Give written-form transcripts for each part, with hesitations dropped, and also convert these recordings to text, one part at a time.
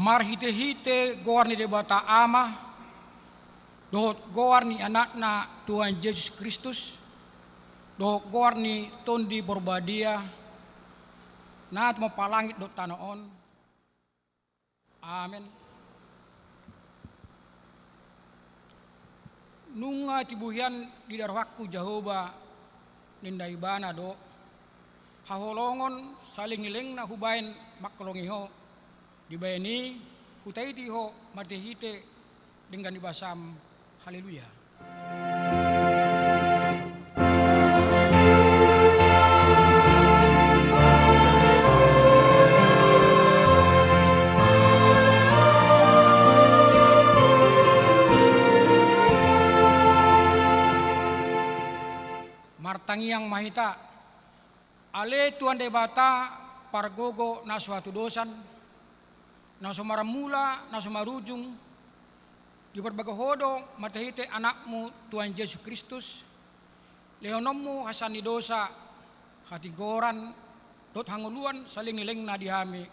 marhite-hite goar ni debata ama, dohot goar ni anakna Tuhan Yesus Kristus, dohot goar ni tondi borbadia, na mapalangit do tanoon. Amen. Nunga tibuyan di darwakku Jehovah nindai bana do, haholongon saling ngiling na hubain makolongiho, dibayani hutaiti ho martehite dengan dibasam. Haleluya. Martangiang mahita, ale Tuhan debata pargogo na suatu dosan, na sumaramula, na sumarujung, di berbagai hodo matahite anakmu Tuhan Yesus Kristus, lehonommu hasani dosa, hati goran, dot hanguluan saling niling na dihami,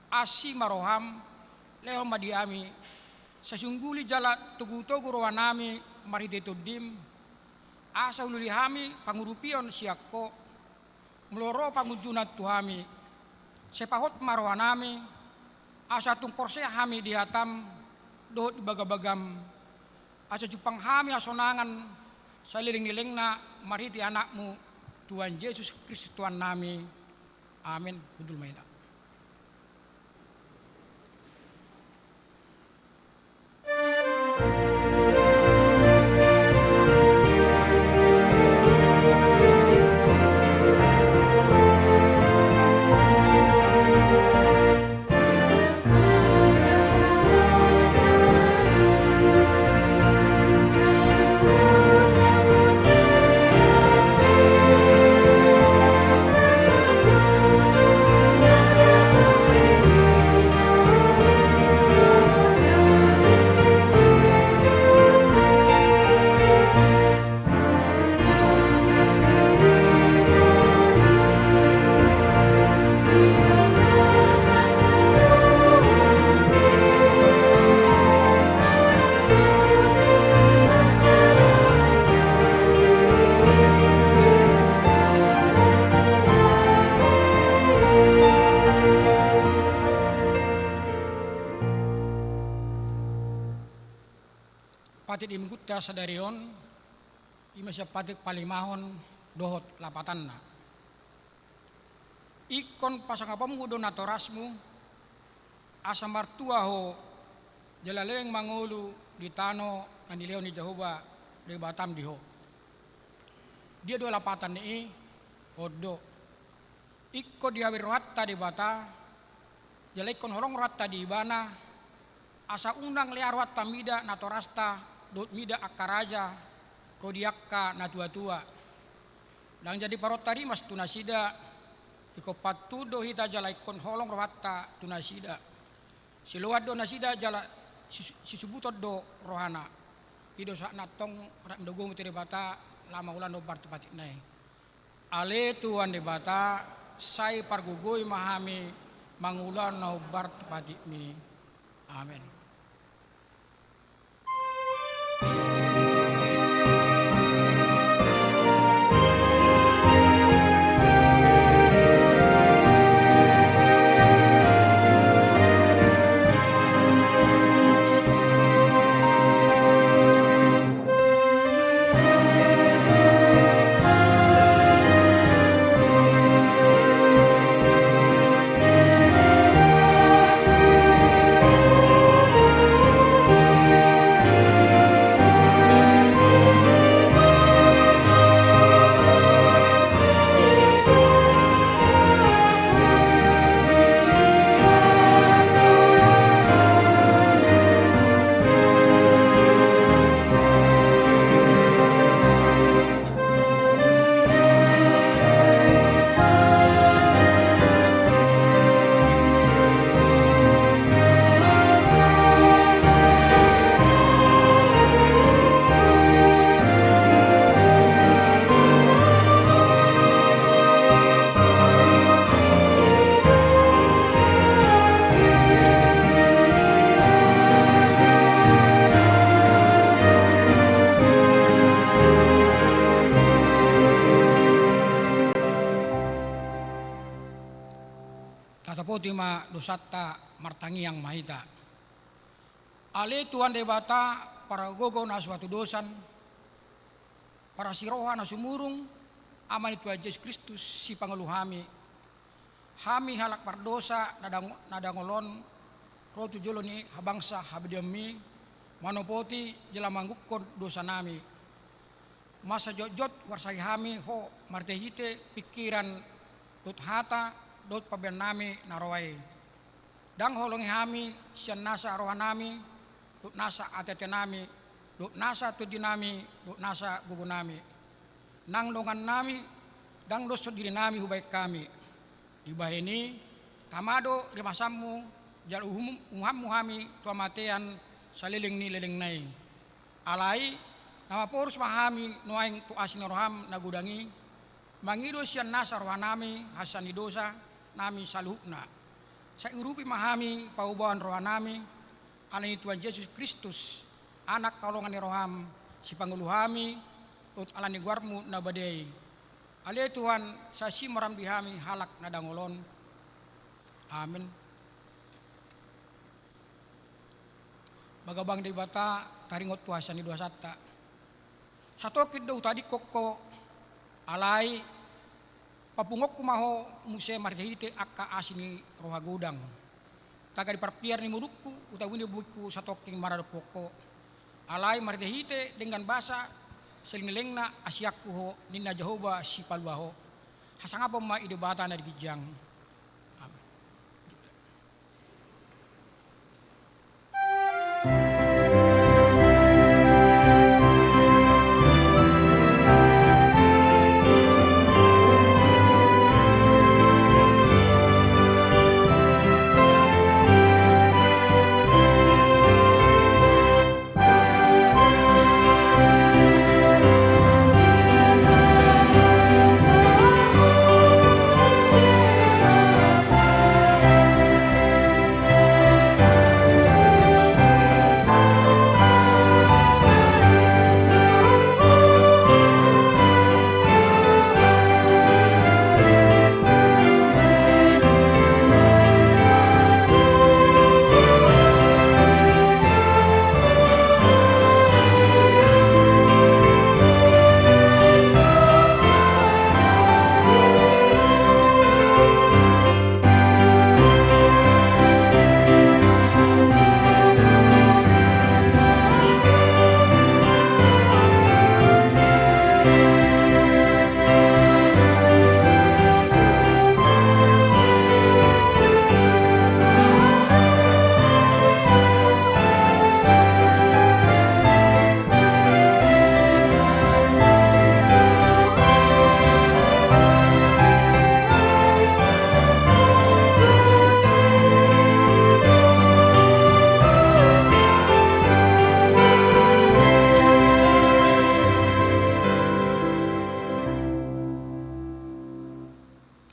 asi maroham, lehom madiami, sasungguli jala tugu-tugu rohanami marite tudim, asa ululihami pangurupion siakko, meloro pangujunat tuhami, sepahot marohanami, asa tungporse hami dihatam, dohot bagabagam, asa jupang hami asonangan, saliring-liling na mariti anakmu, Tuhan Yesus Kristus Tuhan nami. Amin. Hudul maida. Patit imgutta sadarion, imasya patit palimahon dohot lapatanna. Ikon pasangapam gudo natorasmu, asa martua ho jalaleng mangulu di tano andileo ni Jehovah di batam diho. Dia dua lapatan ni odo. Ikko diawir ratta di bata, jalekon horong ratta di ibana, asa undang liar ratta mida natorasta dot mida akaraja kodiakka na tua-tua. Lang jadi parotari mas tunasida iko patudo hita jala ikon holong rawatta tunasida. Siluat do nasida jala sisubutod do rohana. Ido sak natong rak mdogong tiri bata lama ulan do bartu patik nai. Ale Tuhan de bata sai pargugoi mahami mangulan no bartu patik mi. Amin. dosatta martangi yang mahita. Ale Tuhan debata para gogo na suatu dosan, para siroha na sumurung, aman Tuhan Yesus Kristus si pangeluhami. Hami halak pardosa nadangolon, rotu joloni habangsa habdiami, manopoti jela manggukon dosa nami. Masa jot warsai hami ho martehite pikiran dot hata dot paben nami narawai. Dang holongi hami sian nasa rohanami, dot nasa atete nami, dot nasa tudi nami, dot nasa gugu nami. Nang dongan nami, dang dosa diri nami hubaik kami. Di bahini tamado rimasammu jal uhammu hami tua matean saliling ni leleng nai. Alai nama porus mahami nuaing tu asin roham nagudangi mangido sian nasa rohanami hasani dosa nami saluhna. Sa urupi mahami paubawan rohanami alani Tuhan Yesus Kristus anak kalongan roham si panguluhami ut alani guarmu nabadei. Ale Tuhan sasi maram dihami halak nadangolon. Amin. Bagabang debata taringot tuasan di dua satta. Satokit daw tadi kokko alai papungok kumaho muse marjahite akka asini roha gudang. Taga di parpiar ni murukku utawini buku satoking marado poko. Alai marjahite dengan bahasa selingilengna asiakku ho ninna Jehovah si paluaho. Hasangapa ma ide bata na digijang. Amin.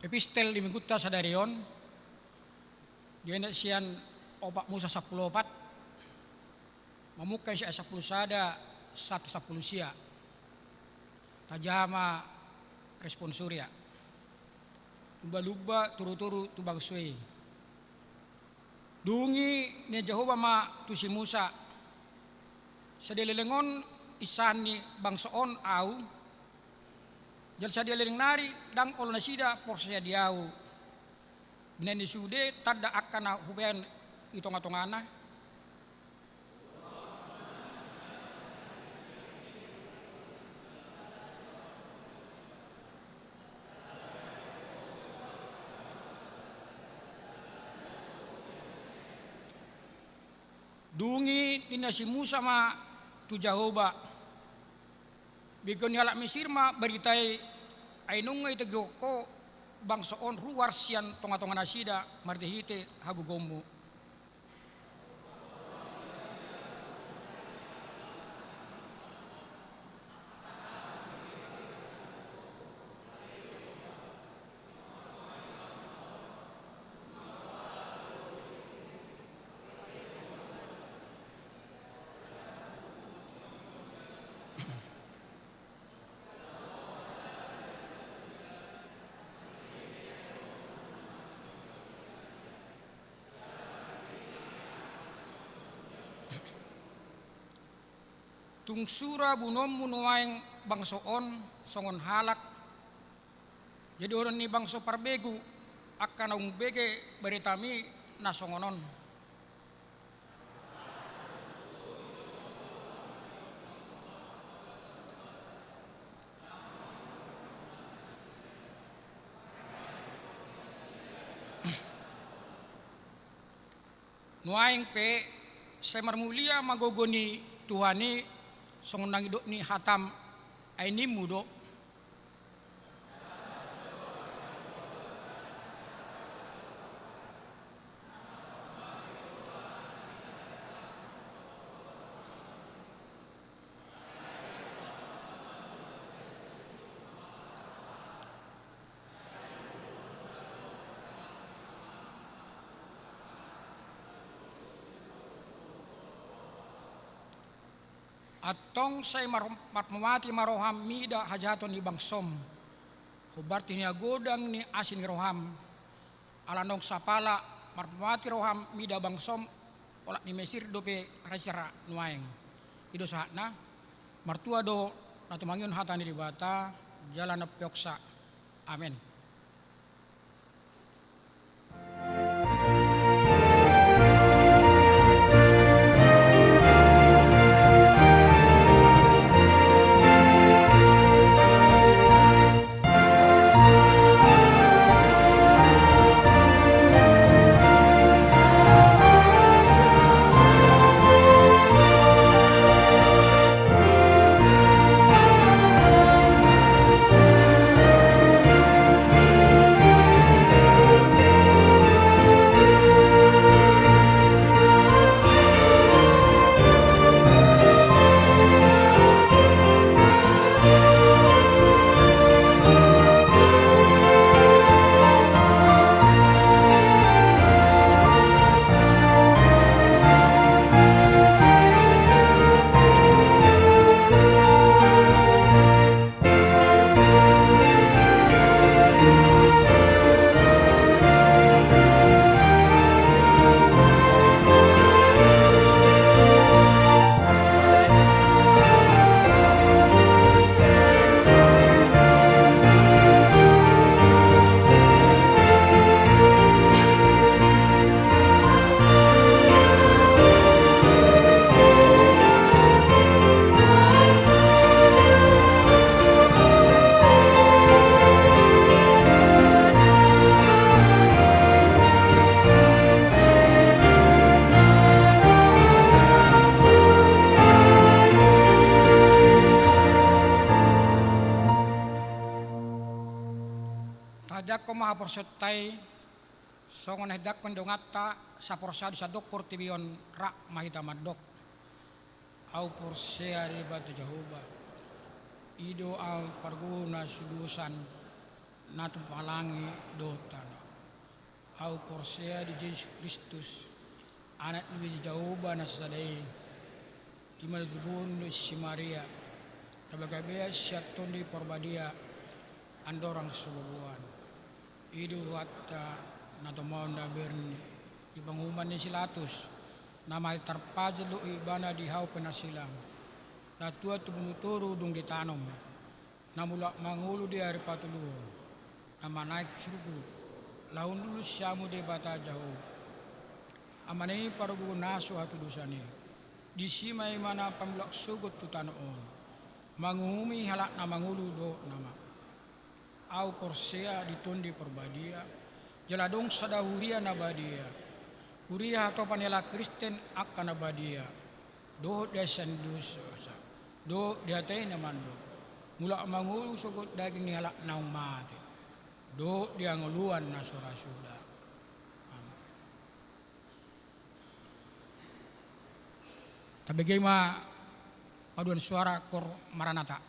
Epistel di Mingguta sadarion dia sian opak Musa 14 memukai si 10 sada 110 sia tajama respon surya luba-luba turu-turu tubang suai dungi ni Jehovah ma tu si Musa sedelelengon isani bangsoon au jal sadia lering nari dang olo nasida porsia diau neni sude tada akana huben itonga-tongana dungi nina si Musa ma tu Jehovah bigon yalak Mesir ma beritai ainungai tegoko bangsoon ruar sian tonga-tonga nasida mardehite hagugomu. tungsura bunom munuaing bangsoon songon halak jadi orang ni bangso parbegu akan ang bege beritami na songonon. Nuaing pe sa marmulia magogoni tuhani songon nang idok ni hatam ay ni mudo. Atong say matmawati maroham mida hajaton ni bangsom. Hubarti ni agodang ni asin roham. Alanong sapala matmawati roham mida bangsom olak ni mesir dope racara nuaeng. Ido saatna martua do natumangyun hatani di bata jalan pyoksa. Amin. Hadak ko mahaporsotay songon hadak ko dongata sa porsado sa doktor tibion ra mahita madok au porsea di batu Jehovah ido ang parguna sudusan natum palangi dotana au porsea di Yesus Kristus anak ni Jehovah na sadai imal dubun si Maria tabagabea syatun di porbadia andorang subuhan idu watta natomon da berni di banguman ni silatus nama terpaja do ibana di hau penasilang natua tubunuturu dung ditanom namula mangulu di hari patulu nama naik surugu laun dulu syamu de bata jauh amane parugu nasu hatu dosani di simai mana pamlak sugut tutanoon mangumi halak na mangulu do nama au porsea ditundi perbadia jeladong sadahuria nabadia huria atau panela Kristen akan nabadia do desan dosa do diatai namando mula mangulu sugut daging ni halak naung mati do dia nguluan na surasuda tabagay ma paduan suara kor maranata.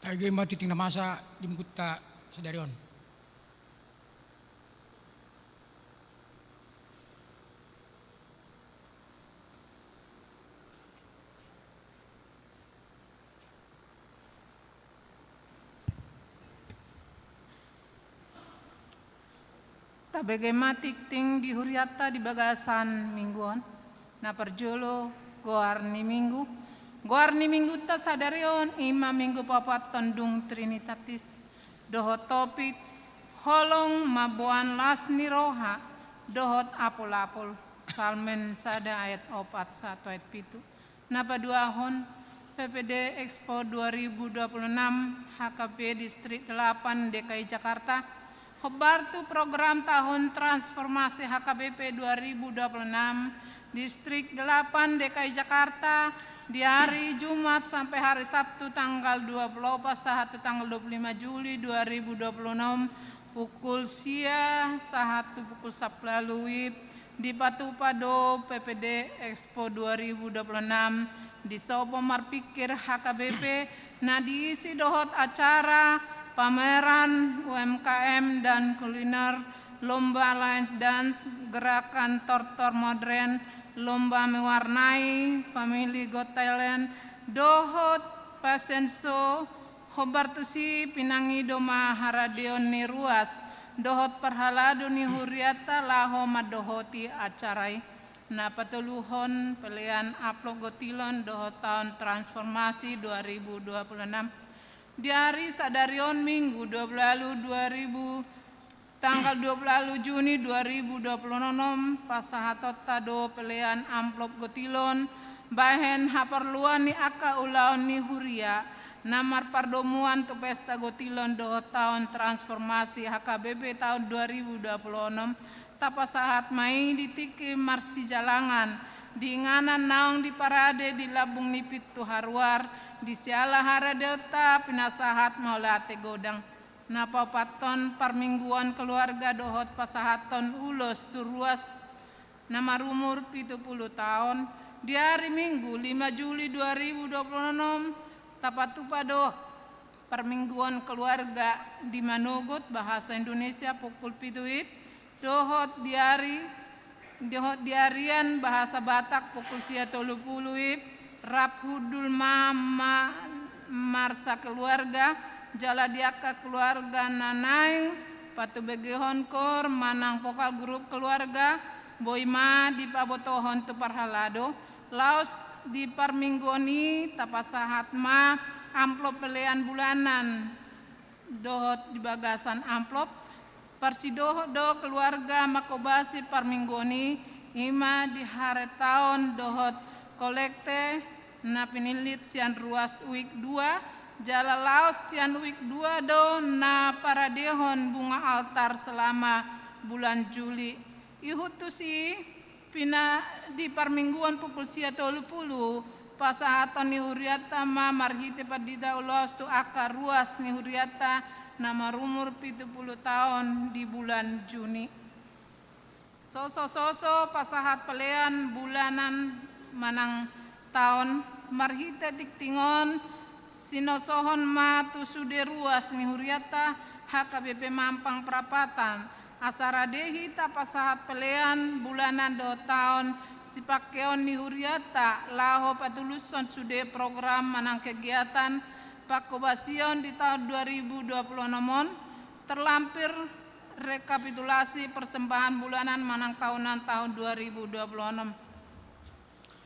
Kaya ma titing na masa dimgutta sa darion. Tabagematik ting di huriata di bagasan mingguan na perjolo goar ni minggu ta sadarion ima minggu papat tondung trinitatis dohot topit holong mabuan las ni roha dohot apul salmen sada ayat 4 1 ayat 7 na paduahon PPD Expo 2026 HKP Distrik 8 DKI Jakarta Hobartu program tahun transformasi HKBP 2026 Distrik 8 DKI Jakarta di hari Jumat sampai hari Sabtu tanggal 24 sahat tanggal 25 Juli 2026 pukul sia sahat pukul 10 wib di Patupado PPD Expo 2026 di Sopo Marpikir HKBP nah diisi dohot acara pameran UMKM dan kuliner, lomba line dance, gerakan tortor modern, lomba mewarnai, family got talent, dohot pasenso, hobartusi pinangi doma haradeon ni ruas, dohot perhalado ni huriata laho madohoti acarai. Na patuluhon pelian upload gotilon dohot tahun transformasi 2026. Di hari sadarion minggu 20 tanggal 20 Juni 2026 pasahatot tado pelean amplop gotilon bahen haperluan ni aka ulaon ni huria namar pardomuan tu pesta gotilon doho tahun transformasi HKBP tahun 2026 tapasahat mai di tiki marsi jalangan di nganan naong di parade di labung nipit tu harwar di siala haradeota pinasahat maulate godang napa paton parmingguan keluarga dohot pasahaton ulos turuas nama umur 70 tahun di hari Minggu 5 Juli 2026 tapatupado parmingguan keluarga di Manogot bahasa Indonesia pukul 7 wib dohot diarian bahasa Batak pukul sia 30 wib Rap hudul mama marsa keluarga jala diaka keluarga nanaing patu begehon kor manang pokal grup keluarga boima di pabotohon tu parhalado laos di parminggoni tapasahat ma amplop pelean bulanan dohot di bagasan amplop parsidoho do keluarga makobasi parminggoni ima di hari tahun dohot kolekte na pinilit sian ruas week 2 jala laos sian week 2 do na paradehon bunga altar selama bulan Juli ihutusi pina di parmingguan pukul sia 30 pasahaton ni huriata ma marhite padida ulos tu akar ruas ni huriata nama umur 70 tahun di bulan Juni soso pasahat pelean bulanan manang tahun marhita tiktingon sinosohon ma tu sude ruas ni huriata HKBP Mampang Perapatan asaradehi tapasahat pelean bulanan do tahun sipakeon ni huriata laho patuluson sude program manang kegiatan pakobasion di tahun 2026 terlampir rekapitulasi persembahan bulanan manang tahunan tahun 2026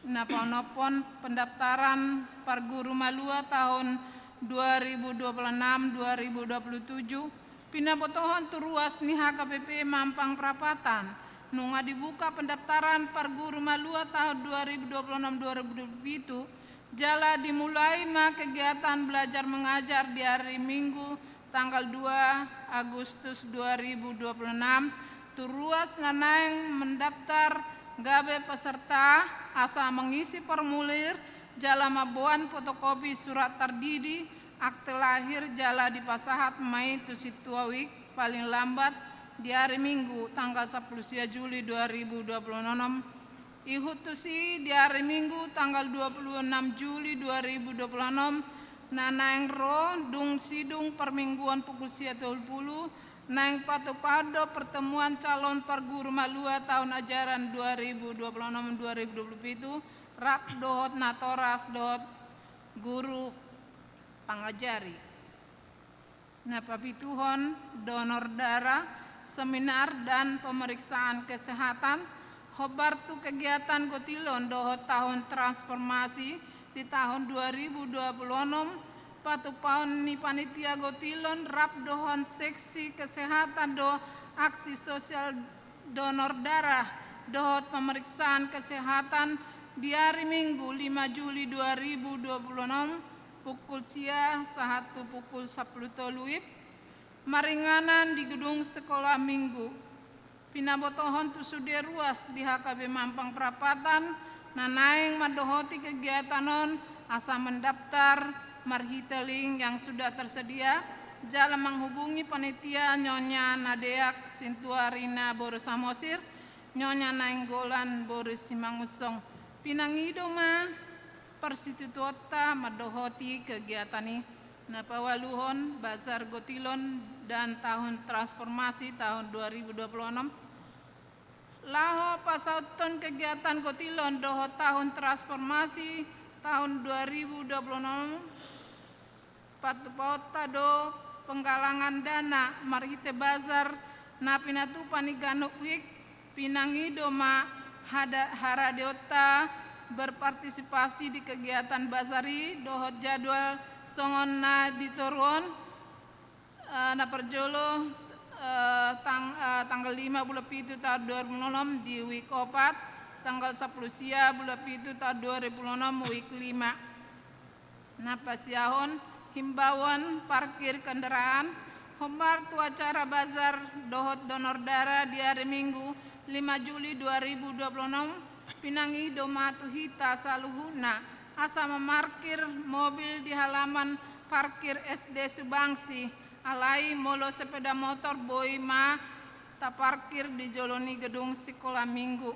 Napon pendaftaran Parguru Malua tahun 2026-2027 pinabotohon turuas ni HKBP Mampang Perapatan nunga dibuka pendaftaran Parguru Malua tahun 2026-2027 jala dimulai ma kegiatan belajar mengajar di hari Minggu tanggal 2 Agustus 2026 turuas nanaeng mendaftar gabe peserta asa mengisi formulir jala mabuan fotokopi surat tardidi akte lahir jala di pasahat mai tu situawik paling lambat di hari Minggu tanggal 10 Juli 2026 ihutusi di hari Minggu tanggal 26 Juli 2026 naeng ro dung sidung permingguan pukul 10 naeng pado pertemuan calon perguru malua tahun ajaran 2026-2027 rap dohot natoras dohot guru pangajari. Nah, papituhon donor darah, seminar dan pemeriksaan kesehatan, hobartu kegiatan gotilon dohot tahun transformasi di tahun 2026, patupaun ni panitia gotilon rap dohon seksi kesehatan do aksi sosial donor darah dohot pemeriksaan kesehatan di hari Minggu 5 Juli 2026 pukul sia 1 pukul 10 toluip maringanan di gedung sekolah Minggu pinabotohon tu sude ruas di HKB Mampang Perapatan nanaeng madohoti kegiatanon asa mendaftar marhiteling yang sudah tersedia jalan menghubungi panitia Nyonya Nadeak Sintuarina Boris Samosir Nyonya Nainggolan Boris Simangusong pinangido ma persitutuota madohoti kegiatan ini napawaluhon bazar gotilon dan tahun transformasi tahun 2026 laho pasauton kegiatan gotilon doho tahun transformasi tahun 2026 patupauta do penggalangan dana marhite bazar na pinatu panigano wik pinangido ma haradeota berpartisipasi di kegiatan bazari dohot jadwal songon na ditoron na perjolo tanggal 5 bulan pitu tahun 2006 di week 4 tanggal 10 sia bulan pitu tahun 2006 week 5 na pasiahon himbauan parkir kendaraan hombar tu acara bazar dohot donor darah di hari Minggu 5 Juli 2026 pinangi domatu hita saluhuna asa memarkir mobil di halaman parkir SD Subangsi alai molo sepeda motor boy ma ta parkir di joloni gedung sekolah Minggu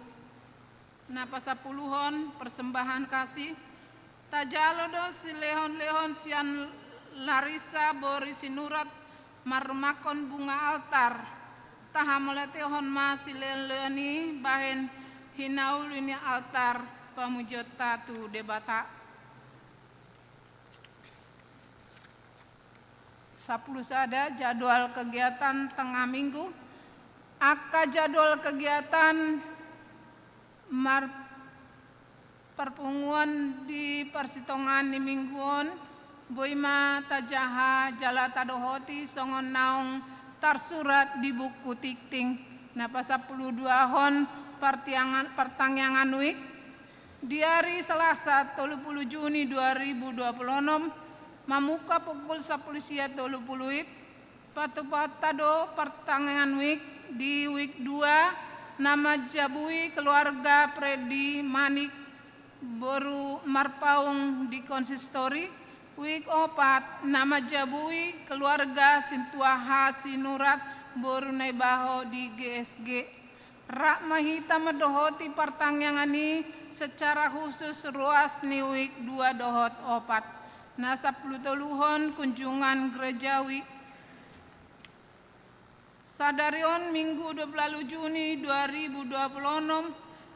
na pasapuluhon persembahan kasih tajalo do si lehon-lehon sian Larissa Boris Sinurat marumakon bunga altar tahamoletehon ma si leoni bahen hinaul ini altar pamujota tu debata 10 sada jadwal kegiatan tengah minggu aka jadwal kegiatan perpunguan di persitongan di mingguon boima tajaha jala tadohoti songon naung tarsurat di buku tikting napa 12 hon pertangyangan wik di hari Selasa 30 Juni 2026 mamuka pukul 10 sia 30 wik patupatado pertangyangan wik di wik 2 nama jabui keluarga Predi Manik Boru Marpaung di konsistori wik 4 nama jabui keluarga Sintuaha Sinurat Boru Naibaho di GSG rak mahita medohoti pertangyangan ini secara khusus ruas niwik 2 dohot 4 nasa plutoluhon kunjungan gerejawi sadarion Minggu 20 Juni 2026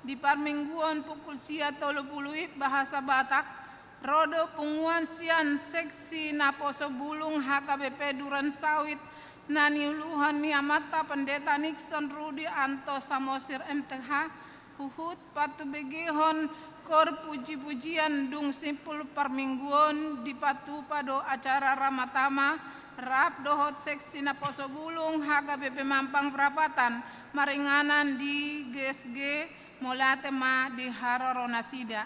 di parmingguan pukul sia 30 bahasa Batak rodo punguan sian seksi naposo bulung HKBP Duren Sawit nani uluhan niamata pendeta Nixon Rudi Anto Samosir MTH huhut patu begehon kor puji-pujian dung simpul parmingguon di patu pado acara ramatama rap dohot seksi naposo bulung HKBP Mampang Perapatan maringanan di GSG molatema di Harorona Sida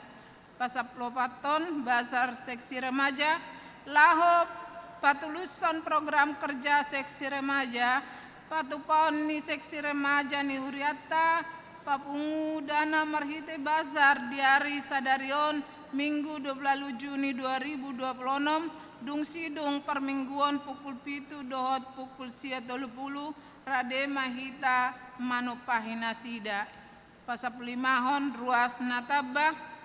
pasaplopaton bazar seksi remaja lahop patulusan program kerja seksi remaja patupaon ni seksi remaja ni huriata papungu dana marhite bazar di hari sadarion Minggu 20 Juni 2026 dung sidung permingguan pukul pitu dohot pukul sia 30 rade mahita manupahina sida pasaplimahon ruas natabah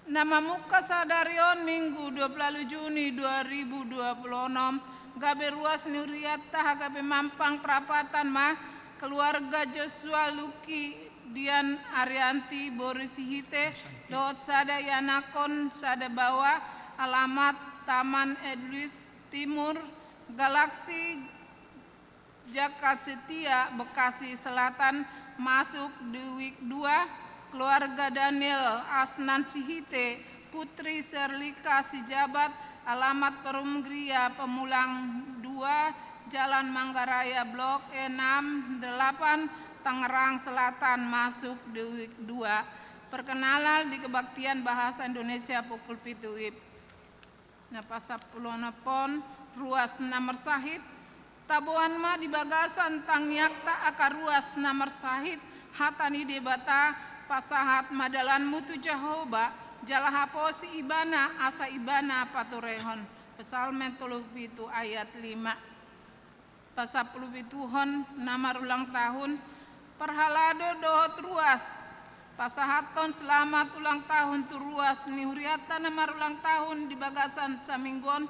Nama muka sadarion Minggu 20 Juni 2026 gabe ruas Nuriatta hagabe Mampang Perapatan mah keluarga Joshua Luki Dian Arianti Boris Hite dot sada Yanakon sada bawa alamat Taman Edwis Timur Galaksi Jakarta Setia Bekasi Selatan masuk di week 2 keluarga Daniel Asnan Sihite, Putri Serlika Sijabat, alamat Perumgria Pemulang 2, Jalan Manggaraya Blok E6 8, Tangerang Selatan masuk di week 2. Perkenalan di Kebaktian Bahasa Indonesia pukul 7 WIB. Napa sapulona pon ruas nomor sahid tabuan ma di bagasan tangyakta akar ruas nomor sahid hatani debata pasahat madalan mutu Jahoba jalahapo si ibana asa ibana paturehon Psalmen 37 ayat 5 pasapuluh bituhon nama ulang tahun perhalado dohot ruas pasahaton selamat ulang tahun tu ruas ni huriata nama ulang tahun di bagasan saminggon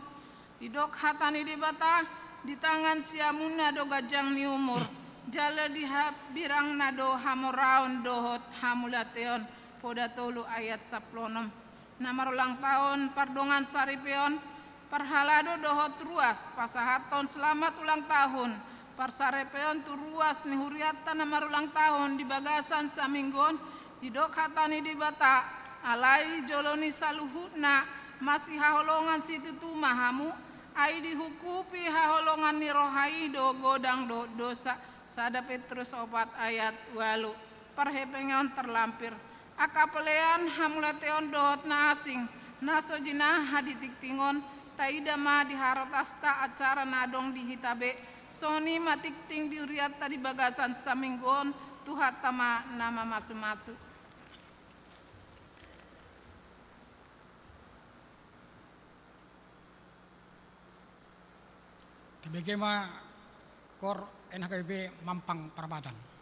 di dok hatani debata di tangan siamuna do gajang ni umur jala diha birang nado hamoraun dohot hamulateon poda tolu ayat 10 nama ulang tahun pardongan saripeon perhalado dohot ruas pasahaton selamat ulang tahun parsarepeon tu ruas ni huriata nama ulang tahun di bagasan saminggon di dok hatani di bata alai joloni saluhutna masih haholongan situ tu mahamu ai dihukupi haholongan ni rohaido godang do dosa sada Petrus 4 ayat 8 parhepengon terlampir akapelean hamulateon dohot na asing naso jinah haditiktingon taida ma diharotasta acara nadong di hitabe soni matikting di uriata di bagasan saminggon tuhat tama nama masu-masu. Bagaimana kor NHKB Mampang Perapatan.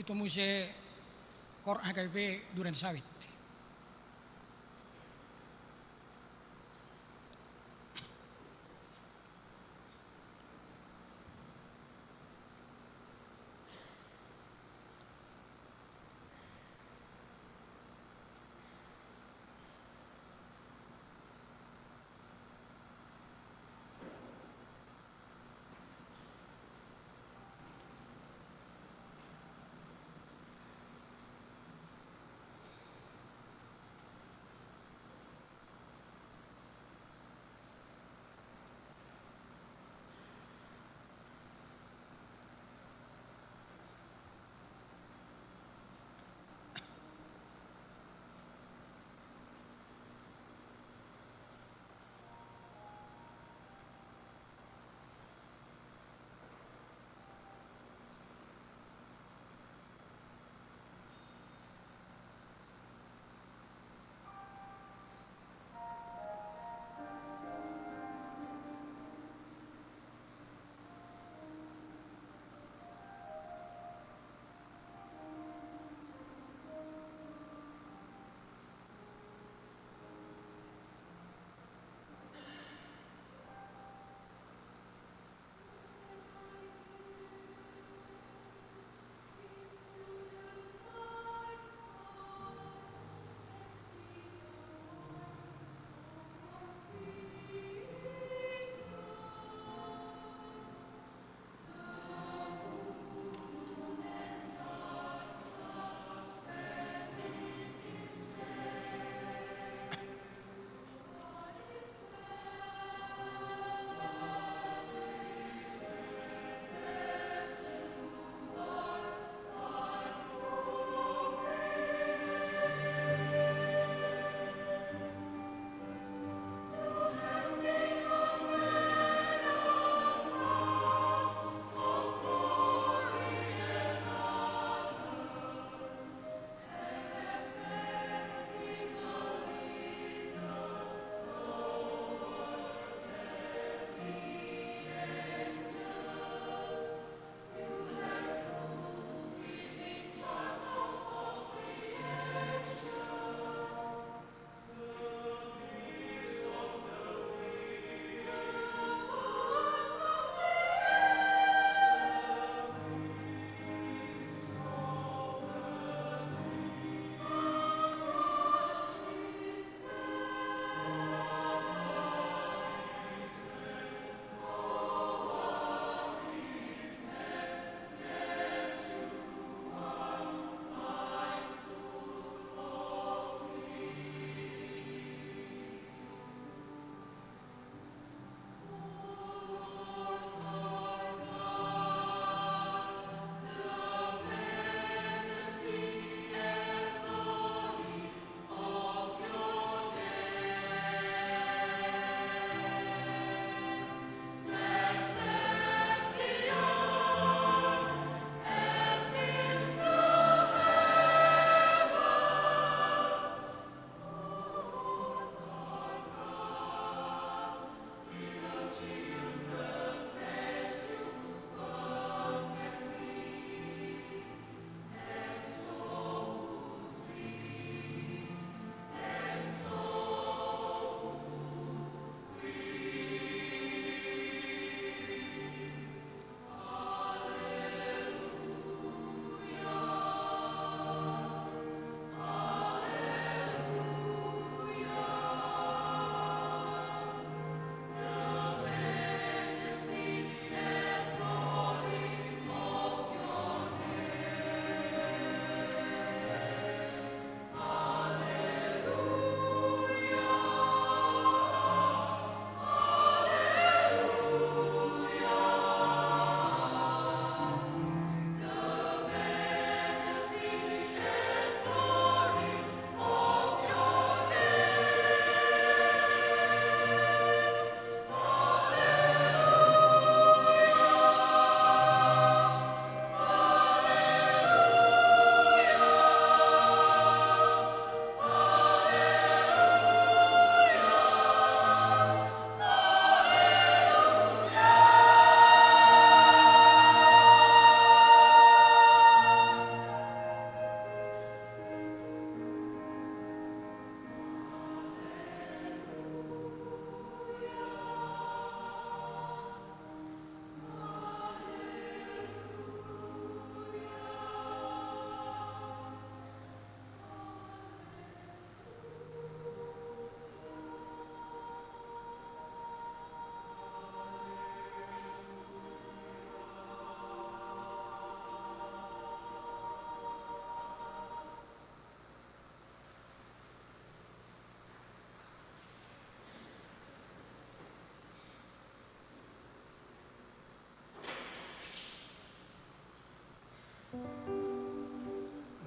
kita muse kor HKP Duren Sawit.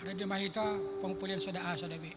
Ready mahita pangpulian sa daa sa dabi.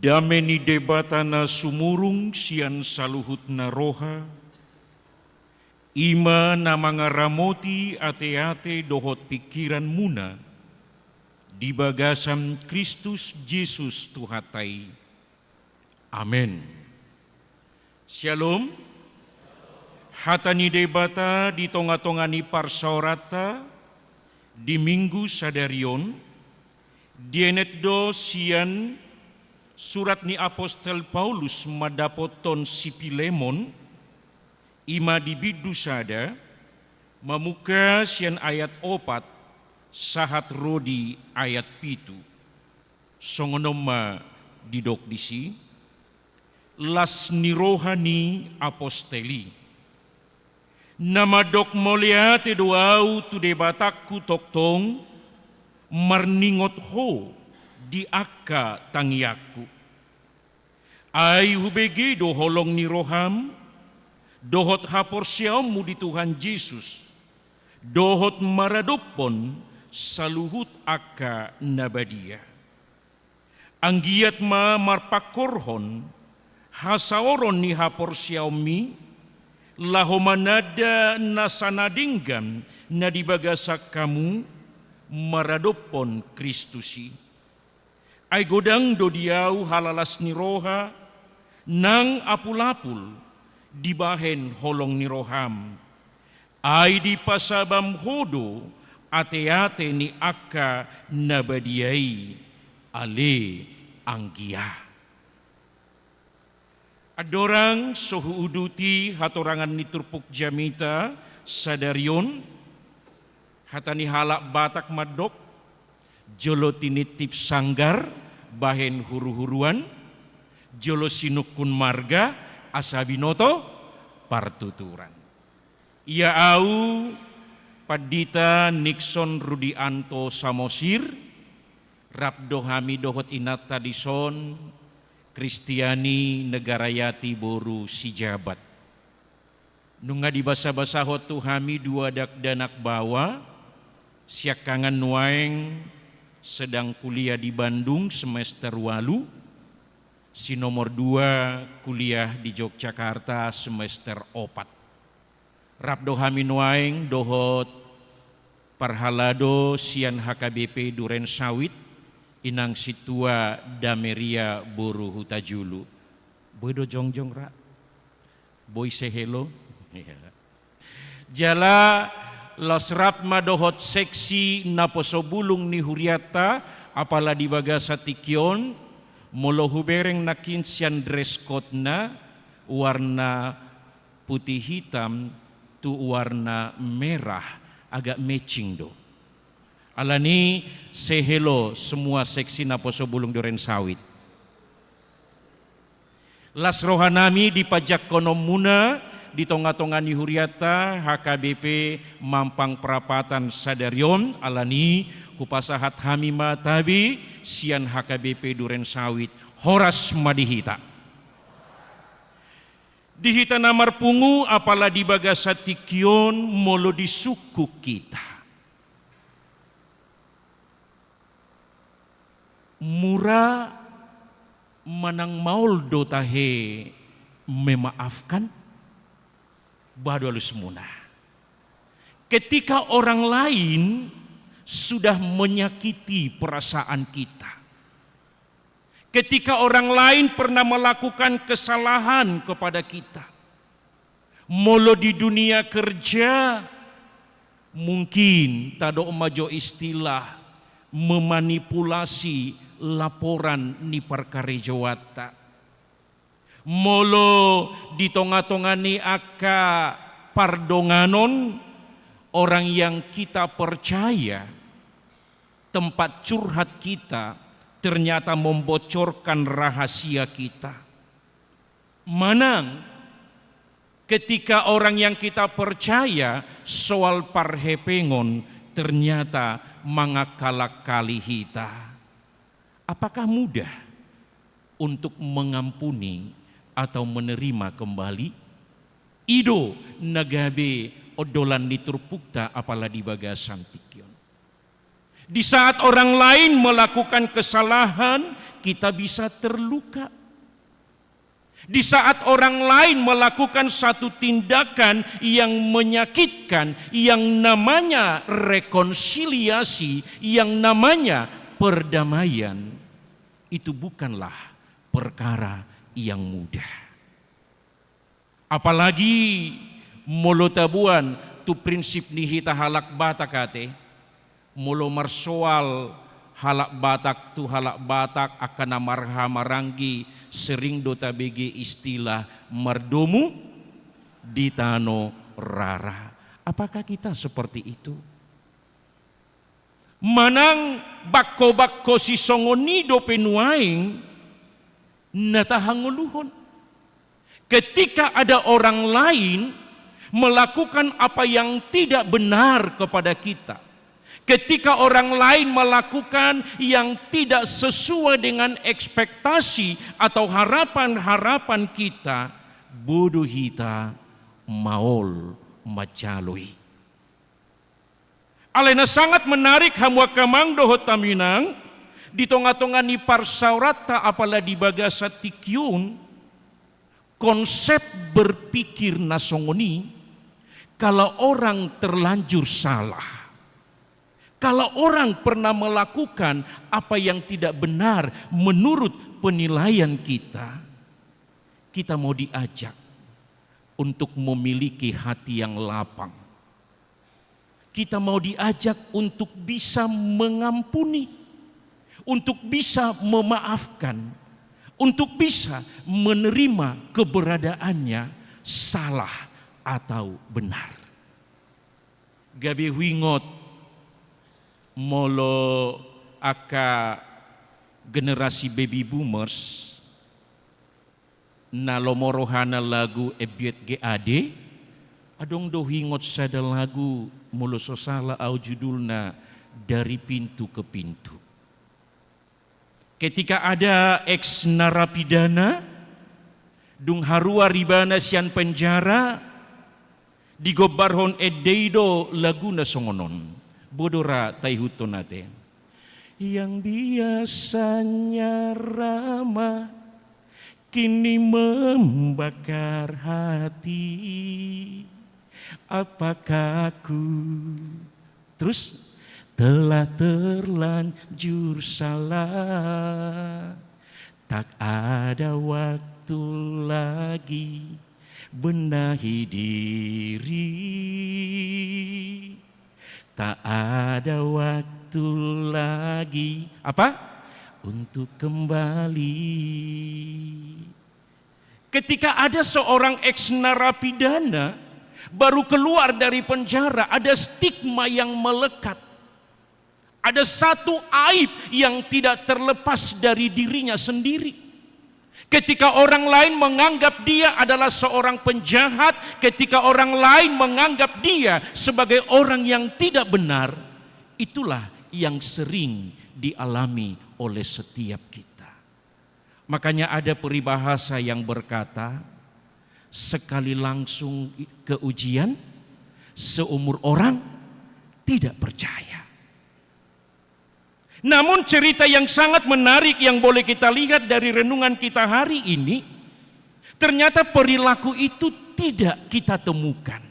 Dameni debatana sumurung sian saluhut na roha, ima namanga ramoti ate-ate dohot pikiran muna, di bagasam Kristus Yesus Tuhatai. Amen. Shalom. Hatani debata di tonga-tongani parsaorata di minggu sadarion, dienetdo sian surat ni Apostel Paulus madapoton si Pilemon, ima di bidusada, mamuka sian ayat 4, sahat rodi ayat 7. Songonoma didok disi, las nirohani aposteli. Nama dok molia te doau tu de batakku toktong marningot ho di akka tangiaku. Ai hubegi do holong ni roham, dohot hapor siamu di Tuhan Yesus, dohot maradopon saluhut akka nabadia. Anggiat ma marpakorhon, hasaoron ni hapor siaumi, lahomanada nasanadinggan na dibagasak kamu, maradopon Kristusi. Ay godang do diau halalas ni roha, nang apul-apul dibahen holong ni roham. Ay di pasabam hodo ate-ate ni akka nabadiai ale anggia. Adorang sohu uduti hatorangan ni turpuk jamita sadarion hatani halak batak madok jolo tinitip sanggar bahen huru-huruan jolo sinukun marga asabinoto partuturan. Ia au padita Nixon Rudianto Samosir Rabdo Hami dohot inat tadison Kristiani Negarayati Boru Sijabat. Nunga di basa-basa hotu Hami dua dak danak bawa siak kangen nuaeng sedang kuliah di Bandung semester walu. Si nomor 2 kuliah di Yogyakarta semester 4. Rabdo Hami nuaeng dohot parhalado sian HKBP Duren Sawit inang situa Dameria Boru Hutajulu. Bodo jongjong ra. Boy say hello. Jala losrap madohot seksi naposobulung ni huriata apala di bagasa tikyon molo hubereng nakin sian dress code na warna putih hitam tu warna merah agak matching do. Alani say hello semua seksi naposobulung Duren Sawit. Las rohanami di pajak konom muna di tonga-tonga ni huriata HKBP Mampang Perapatan Sadarion alani kupasahat hamima tabi sian HKBP Duren Sawit Horas Madihita. Dihita namar pungu apala di bagasa tikyon molo di suku kita. Mura manang maul do tahe memaafkan badu alus muna. Ketika orang lain sudah menyakiti perasaan kita. Ketika orang lain pernah melakukan kesalahan kepada kita. Molo di dunia kerja mungkin tado majo istilah memanipulasi laporan ni parkarejawata. Molo di tonga-tongani aka pardonganon orang yang kita percaya tempat curhat kita ternyata membocorkan rahasia kita. Manang ketika orang yang kita percaya soal parhepengon ternyata mangakalak-kali hita. Apakah mudah untuk mengampuni atau menerima kembali? Ido nagabe odolan liturpukta apala di bagasan tikyon. Di saat orang lain melakukan kesalahan, kita bisa terluka. Di saat orang lain melakukan satu tindakan yang menyakitkan, yang namanya rekonsiliasi, yang namanya perdamaian, itu bukanlah perkara yang mudah. Apalagi molo tabuan tu prinsip nihita halak batak ate, molo marsoal halak batak tu halak batak akan amarha maranggi sering dota bege istilah mardomu ditano rara. Apakah kita seperti itu? Manang bakko-bakko si songonido penuaing natahanguluhon. Ketika ada orang lain melakukan apa yang tidak benar kepada kita. Ketika orang lain melakukan yang tidak sesuai dengan ekspektasi atau harapan-harapan kita, bodoh kita maol macalui. Alena sangat menarik hamwa kamang dohot taminang di tonga-tonga ni parsaurata apala di bagasa tikyun konsep berpikir nasongoni kalau orang terlanjur salah. Kalau orang pernah melakukan apa yang tidak benar menurut penilaian kita, kita mau diajak untuk memiliki hati yang lapang. Kita mau diajak untuk bisa mengampuni, untuk bisa memaafkan, untuk bisa menerima keberadaannya salah atau benar. Gabe huingot molo aka generasi baby boomers na lomorohana lagu ebiet GAD adong dohingot sada lagu molo sosala au judulna dari pintu ke pintu. Ketika ada ex narapidana dung harua ribana sian penjara digobarhon edeido laguna songonon bodora taihuto natin. Yang biasanya ramah kini membakar hati. Apakah aku terus telah terlanjur salah, tak ada waktu lagi benahi diri. Tak ada waktu lagi apa? Untuk kembali. Ketika ada seorang ex narapidana baru keluar dari penjara, ada stigma yang melekat. Ada satu aib yang tidak terlepas dari dirinya sendiri. Ketika orang lain menganggap dia adalah seorang penjahat, ketika orang lain menganggap dia sebagai orang yang tidak benar, itulah yang sering dialami oleh setiap kita. Makanya ada peribahasa yang berkata, sekali langsung ke ujian, seumur orang tidak percaya. Namun cerita yang sangat menarik yang boleh kita lihat dari renungan kita hari ini, ternyata perilaku itu tidak kita temukan.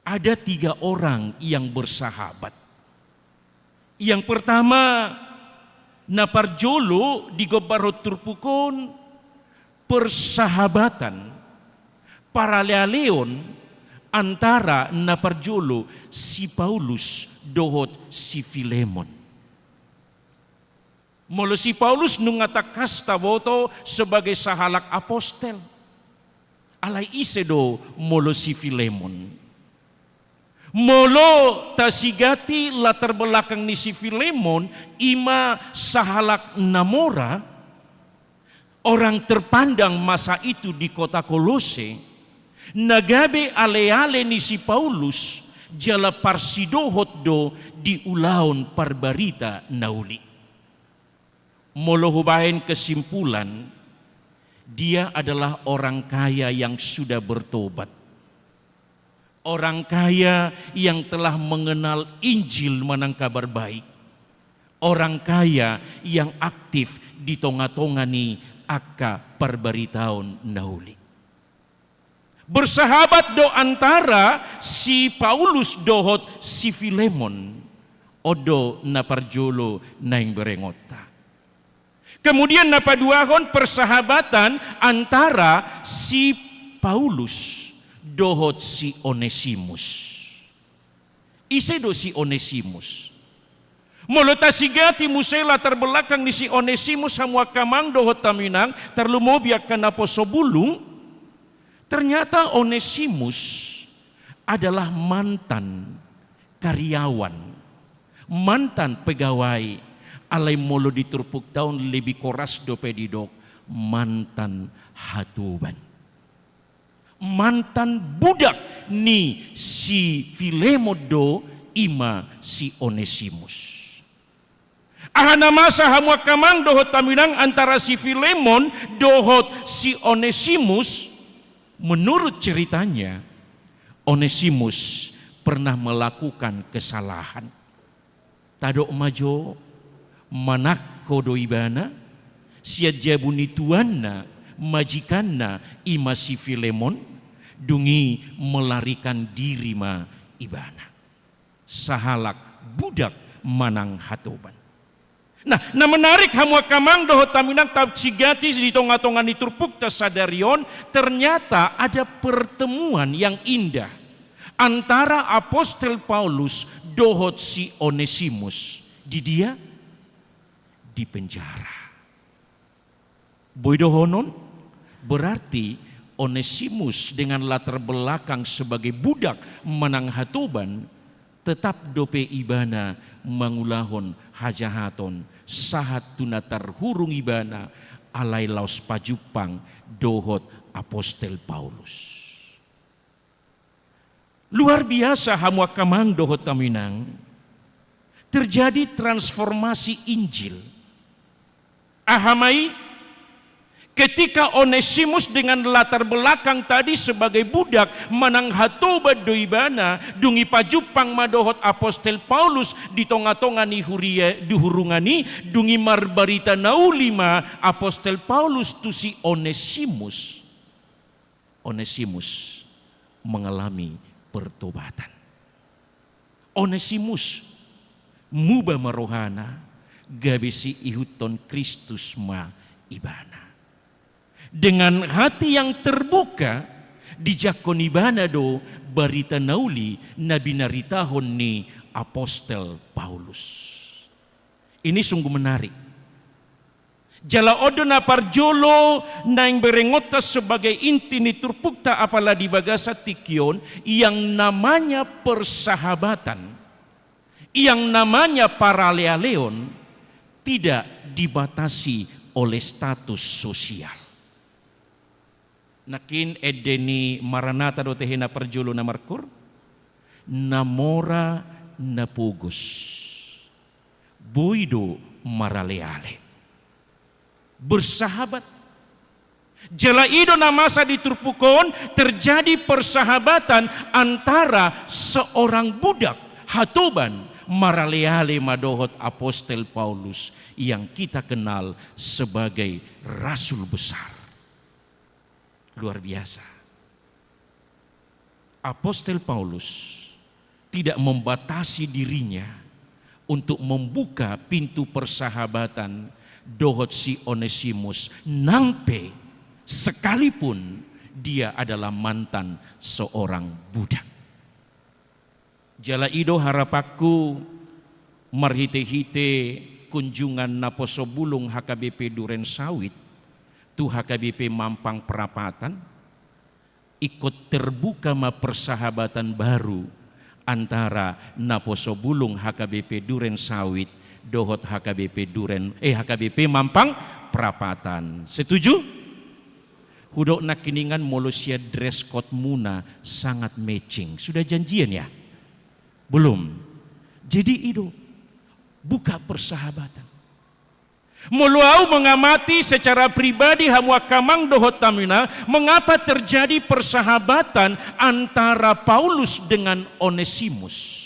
Ada 3 orang yang bersahabat. Yang pertama, naparjolo di gobarot turpukon persahabatan paralealeon antara naparjolo si Paulus dohot si Filemon. Molo si Paulus nungatakas taboto sebagai sahalak apostel. Alay isedo molo si Filemon. Molo tasigati latar belakang ni si Filemon ima sahalak namora, orang terpandang masa itu di kota Kolose, nagabe ale-ale ni si Paulus jala parsidohot do di ulaon parbarita nauli. Molo hubahin kesimpulan, dia adalah orang kaya yang sudah bertobat. Orang kaya yang telah mengenal Injil menang kabar baik. Orang kaya yang aktif di tonga-tonga ni aka parbaritaon nauli. Bersahabat do antara si Paulus dohot si Filemon odo naparjolo naing berengota. Kemudian napaduahon persahabatan antara si Paulus dohot si Onesimus. Isedo si Onesimus. Molo tasigati musela terbelakang ni si Onesimus hamwa kamang dohot taminang terlumobiak kanapo sobulung. Ternyata Onesimus adalah mantan karyawan, mantan pegawai alay molo diturpuk tahun lebih koras do pedidok mantan hatuban. mantan budak ni si Filemodo ima si Onesimus. Ahana masa hamwa kamang dohot taminang antara si Filemon dohot si Onesimus. Menurut ceritanya, Onesimus pernah melakukan kesalahan. Tadok majo manakko doibana sia jabuni tuanna majikanna ima si Filemon dungi melarikan diri ma ibana. Sahalak budak manang hatoban. Nah menarik hamwa kamang dohot taminang tabsigati di tonga-tonga niturpuk tasadarion, ternyata ada pertemuan yang indah antara Apostel Paulus dohot si Onesimus. Dia di penjara. Boidohonon berarti Onesimus dengan latar belakang sebagai budak manang hatoban tetap dope ibana mangulahon hajahaton sahat tunatar hurung ibana alai laos pajupang dohot Apostel Paulus. Luar biasa hamwa kamang dohot taminang, terjadi transformasi Injil. Ahamai ketika Onesimus dengan latar belakang tadi sebagai budak manang hatoba doibana dungi pajupang madohot Apostel Paulus di tonga-tonga ni huria dihurungani dungi marbarita naulima Apostel Paulus tu si Onesimus. Onesimus mengalami pertobatan. Onesimus muba marohana gabesi ihuton Kristus ma ibana. Dengan hati yang terbuka dijakonibana do barita nauli nabi naritahon ni Apostel Paulus. Ini sungguh menarik. Jala odo na parjolo naing berengotas sebagai inti ni turpukta apala di bagasa tikion yang namanya persahabatan, yang namanya paralealeon tidak dibatasi oleh status sosial. Nakin edeni maranata do tehena perjolo na markur namora napugos boido maraleale bersahabat. Jala ido na masa diturpukon terjadi persahabatan antara seorang budak hatoban maraleale madohot Apostel Paulus yang kita kenal sebagai rasul besar. Luar biasa. Apostel Paulus tidak membatasi dirinya untuk membuka pintu persahabatan dohot si Onesimus nampe sekalipun dia adalah mantan seorang budak. Jala ido harapaku marhite-hite kunjungan naposobulung HKBP Duren Sawit tu HKBP Mampang Perapatan ikut terbuka ma persahabatan baru antara naposobulung HKBP Duren Sawit dohot HKBP Mampang Perapatan. Setuju? Hudok nak kiningan molusia dress code muna sangat matching. Sudah janjian ya? Belum. Jadi itu buka persahabatan. Muluau mengamati secara pribadi hamwa kamang dohot tamina mengapa terjadi persahabatan antara Paulus dengan Onesimus.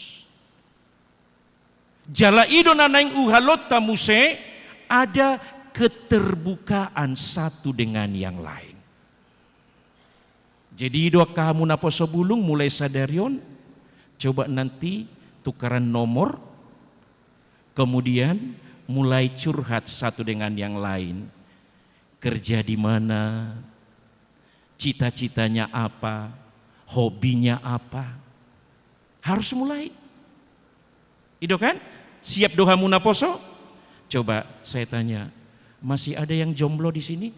Jala ido nanaing uhalot tamuse ada keterbukaan satu dengan yang lain. Jadi ido kamu naposobulung mulai sadarion coba nanti tukaran nomor kemudian mulai curhat satu dengan yang lain. Kerja di mana, cita-citanya apa, hobinya apa. Harus mulai. Itu kan? Siap doa munaposo? Coba saya tanya, masih ada yang jomblo di sini?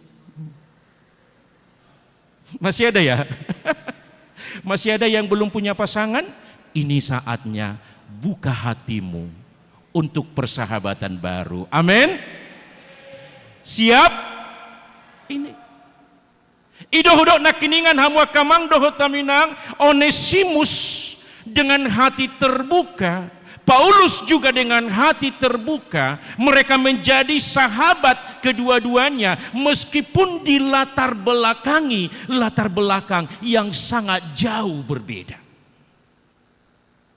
Masih ada ya? Masih ada yang belum punya pasangan? Ini saatnya buka hatimu untuk persahabatan baru. Amin. Siap? Idohodok nakiningan hamwa kamang dohot taminang Onesimus dengan hati terbuka, Paulus juga dengan hati terbuka, mereka menjadi sahabat kedua-duanya meskipun di latar belakang yang sangat jauh berbeda.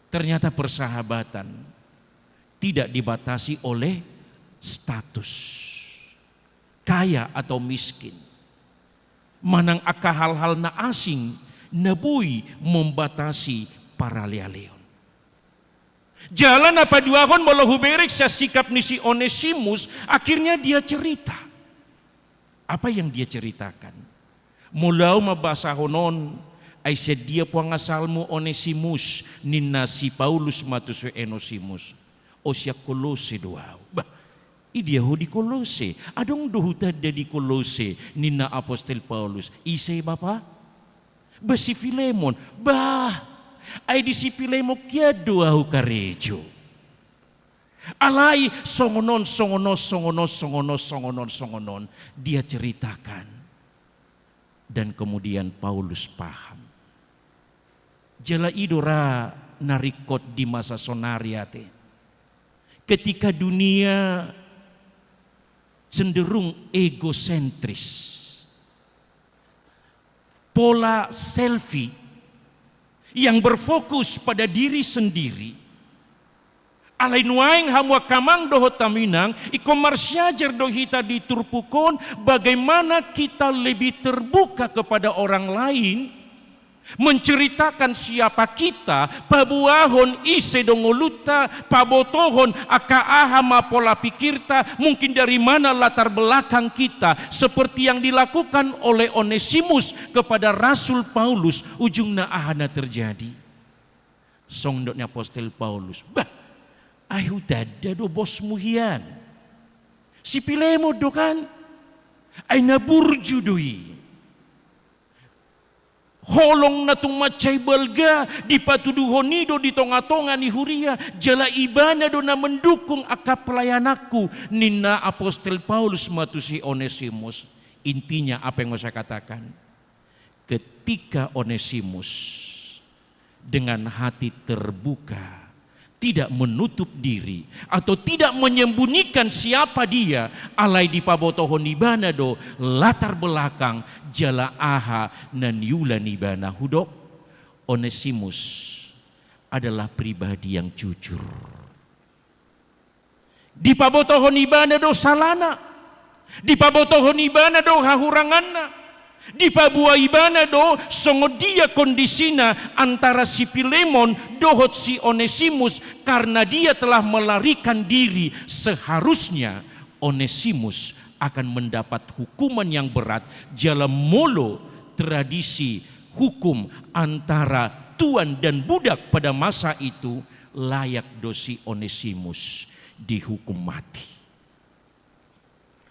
Ternyata persahabatan tidak dibatasi oleh status, kaya atau miskin. Manang aka hal-hal na asing nabui membatasi para lealeon. Jalan apa duahon molo huberik sa sikap ni si Onesimus, akhirnya dia cerita. Apa yang dia ceritakan? Mulau mabasa honon ay sedia po ang asalmo Onesimus ninna si Paulus matuso Onesimus o siya Kolose duaw. Idia ho di Kolose. Adong duhutad di Kolose ninna Apostol Paulus. Isay bapa? Ba si Filemon. Ay di si Filemon kya duaw karejo. Alay songonon. Dia ceritakan. Dan kemudian Paulus paham. Jala idora narikot di masa sonariate. Ketika dunia cenderung egosentris, pola selfie yang berfokus pada diri sendiri, alai nuaing hamwa kamang dohot taminang ikomarsyajer dohita diturpukon bagaimana kita lebih terbuka kepada orang lain, menceritakan siapa kita, pabuahon ise dongoluta, pabotohon akaahama pola pikirta, mungkin dari mana latar belakang kita, seperti yang dilakukan oleh Onesimus kepada Rasul Paulus, ujungna ahana terjadi. Songdoknya Apostol Paulus, ayo dada do bos muhian, si Pilemo do kan, ay naburju doi. Holong na tumacay balga di patuduhonido di tonga-tonga ni Huria jala ibana do na mendukung akapelayanakku ninna Apostol Paulus matusi Onesimus. Intinya apa yang saya katakan, ketika Onesimus dengan hati terbuka, tidak menutup diri atau tidak menyembunyikan siapa dia, alai di pabotohon ibana do latar belakang jala aha nan yula nibana hudok, Onesimus adalah pribadi yang jujur. Di pabotohon ibana do salana, di pabotohon ibana do hahuranganna, di pabua ibana do songodia kondisina antara si Filemon dohot si Onesimus karena dia telah melarikan diri. Seharusnya Onesimus akan mendapat hukuman yang berat jalan molo tradisi hukum antara tuan dan budak pada masa itu, layak dosi Onesimus dihukum mati.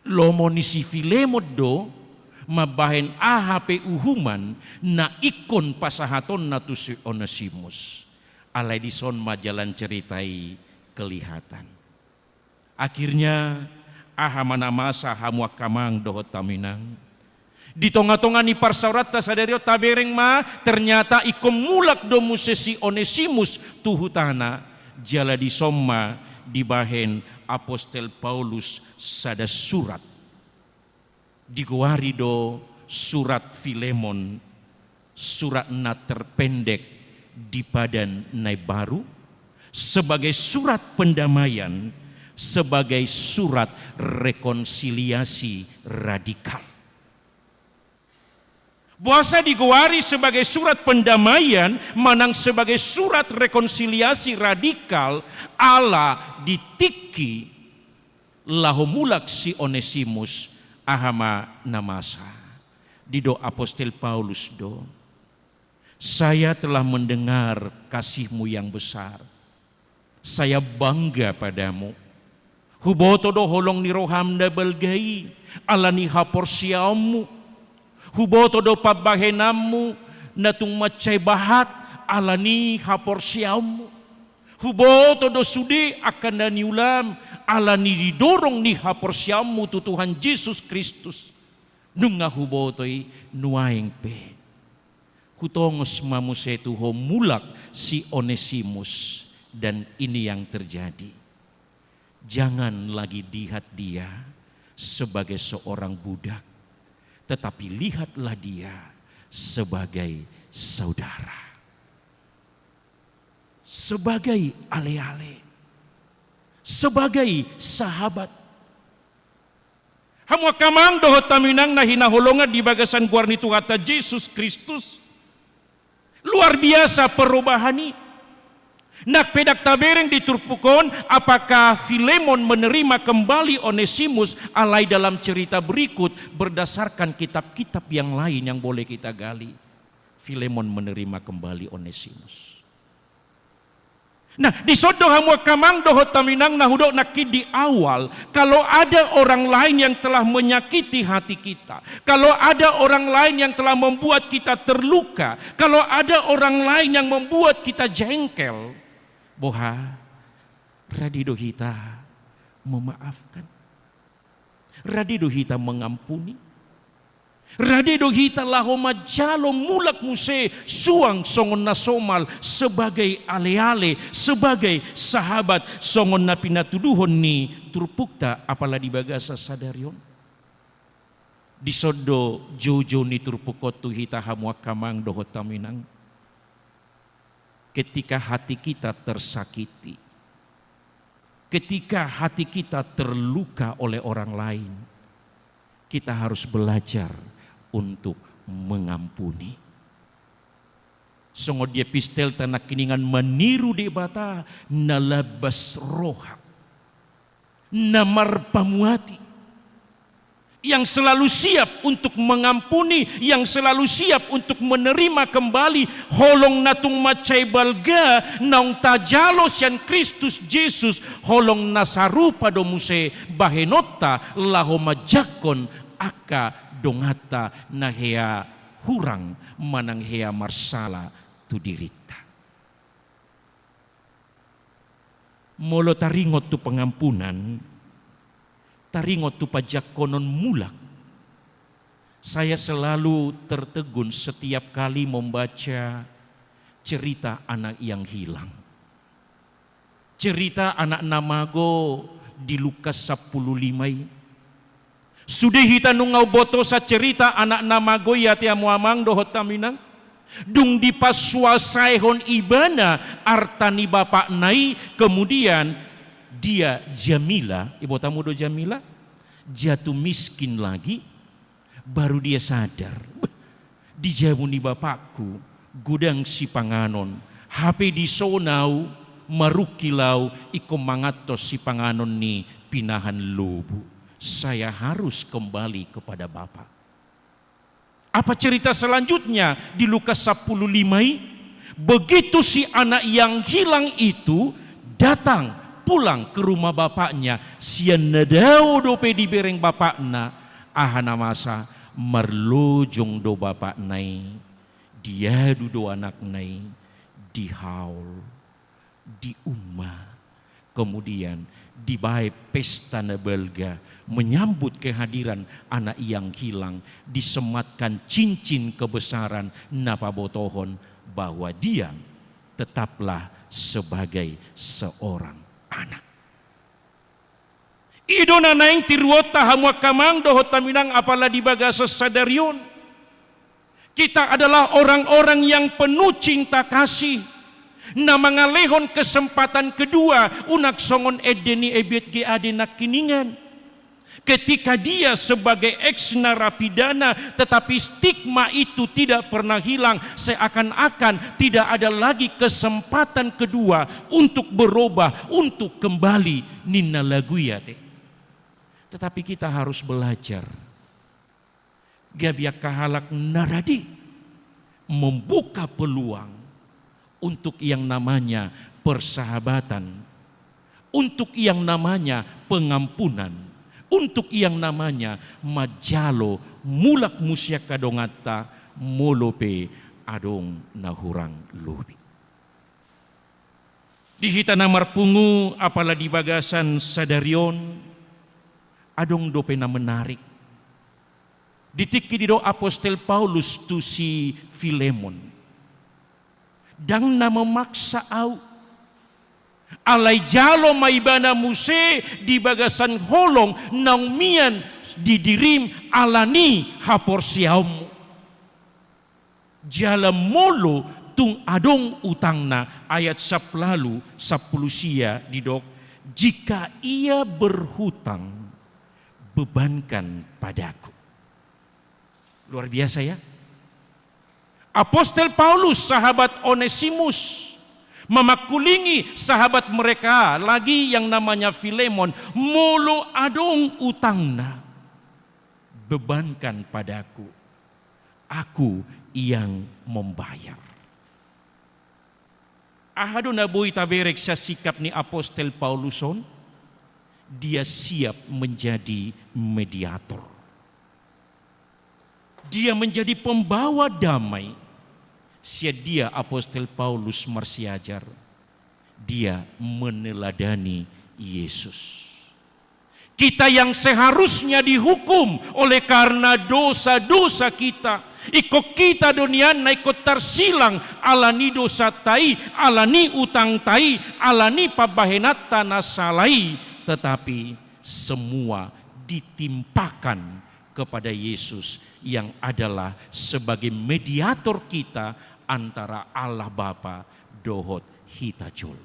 Lomoni si Filemon do mabahen AHP uhuman na ikon pasahaton na tu si Onesimus. Alai dison majalan ceritai kelihatan. Akhirnya ahamana masa hamwa kamang dohot taminang. Di tonga-tonga ni parsaurata sadario tabereng ma ternyata ikom mulak do musesi Onesimus tuhutana jala di somma dibahen Apostol Paulus sada surat. Diguari do surat Filemon, surat na terpendek di padan nai baru, sebagai surat pendamaian, sebagai surat rekonsiliasi radikal. Buasa diguari sebagai surat pendamaian, manang sebagai surat rekonsiliasi radikal, ala ditiki lahomulak si Onesimus ahama namasa. Dido Apostol Paulus do, saya telah mendengar kasihmu yang besar, saya bangga padamu. Huboto do holong ni rohamda balgai alani haporsiamu, huboto do pabahenamu natung macay bahat alani haporsiamu, huboto do sude akan daniulam alani didorong ni haporsiamu tu Tuhan Yesus Kristus. Nunga hubotoi nuaing pe. Kutongos mamusetu ho mulak si Onesimus. Dan ini yang terjadi. Jangan lagi lihat dia sebagai seorang budak, tetapi lihatlah dia sebagai saudara. Sebagai ale-ale. Sebagai sahabat. Hamwa kamang dohot taminang na hinahulungan di bagasan guarni Tuhata Yesus Kristus. Luar biasa perubahan ini. Nak pedak tabereng diturpukon, apakah Filemon menerima kembali Onesimus alai dalam cerita berikut berdasarkan kitab-kitab yang lain yang boleh kita gali. Filemon menerima kembali Onesimus. Nah, di sodoh hamwa kamang dohot taminang nahudok nakid di awal, kalau ada orang lain yang telah menyakiti hati kita, kalau ada orang lain yang telah membuat kita terluka, kalau ada orang lain yang membuat kita jengkel, boha, radido kita memaafkan. Radido kita mengampuni. Radido kita lahoma jalo mulak muse suang songon na somal sebagai ale-ale, sebagai sahabat songon na pinatuduhon ni turpukta apalagi bagasa sadarion. Disodo jojo ni turpukot tu hita hamwa kamang dohot taminang. Ketika hati kita tersakiti, ketika hati kita terluka oleh orang lain, kita harus belajar untuk mengampuni. Songo dia pistel tanah kiningan meniru di bata nalabas roha, namar pamuati, yang selalu siap untuk mengampuni, yang selalu siap untuk menerima kembali holong natung macai balga naung tajalos yang Kristus Yesus holong nasarupa domuse bahenota lahoma jakon aka dongata nahea hurang manang hea marsala tu dirita. Molo taringot tu pengampunan, taringot tu pajak konon mulak. Saya selalu tertegun setiap kali membaca cerita anak yang hilang. Cerita anak namago di Lukas 15. Sudah hita nungau boto sa cerita anak namago ya tiamu amang dohot taminang. Dung dipaswasaihon ibana artani bapak nai, kemudian dia Jamila, ibu tamu do Jamila, jatuh miskin lagi, baru dia sadar, dijamuni bapakku, gudang si panganon, HP di sonau, marukilau, iko mangatos si panganon ni pinahan lubu. Saya harus kembali kepada bapak. Apa cerita selanjutnya di Lukas 15? Begitu si anak yang hilang itu datang pulang ke rumah bapaknya, sian nadau dope di bereng bapakna, ahana masa merlojong do bapak nai, dia do anak nai, dihaul, di umma, kemudian dibae pesta nebelga, menyambut kehadiran anak yang hilang, disematkan cincin kebesaran napa botohon bahwa dia tetaplah sebagai seorang anak. Idona naing tiruota hamwa kamang dohot taminang apalah di bagasa sadarion. Kita adalah orang-orang yang penuh cinta kasih. Na mangalehon kesempatan kedua unak songon edeni ebet ge ade nak kiningan. Ketika dia sebagai ex narapidana, tetapi stigma itu tidak pernah hilang, seakan-akan tidak ada lagi kesempatan kedua untuk berubah, untuk kembali nina laguyate. Tetapi kita harus belajar gabiak kahalak naradi membuka peluang untuk yang namanya persahabatan, untuk yang namanya pengampunan, untuk yang namanya majalo mulak musya kadongata molope adong nahurang lubi. Di hita namar pungu apalah di bagasan sadarion adong dope na menarik. Ditiki dido Apostel Paulus tu si Filemon. Dang na memaksa au. Alay jalo maibana muse di bagasan holong nang mian didirim alani hapor siamu. Jala molo tung adong utangna ayat 10 sia didok. Jika ia berhutang, bebankan padaku. Luar biasa ya. Apostel Paulus, sahabat Onesimus, memakulingi sahabat mereka lagi yang namanya Filemon. Mulu adong utangna, bebankan padaku. Aku yang membayar. Ahado na boy taberek sa sikap ni Apostel Pauluson, dia siap menjadi mediator. Dia menjadi pembawa damai. Dia Apostel Paulus marsiajar. Dia meneladani Yesus. Kita yang seharusnya dihukum oleh karena dosa-dosa kita. Iko kita dunian na ikut tersilang alani dosa tai, alani utang tai, alani pabahenat tanah salai. Tetapi semua ditimpakan kepada Yesus yang adalah sebagai mediator kita antara Allah Bapa dohot hita jul.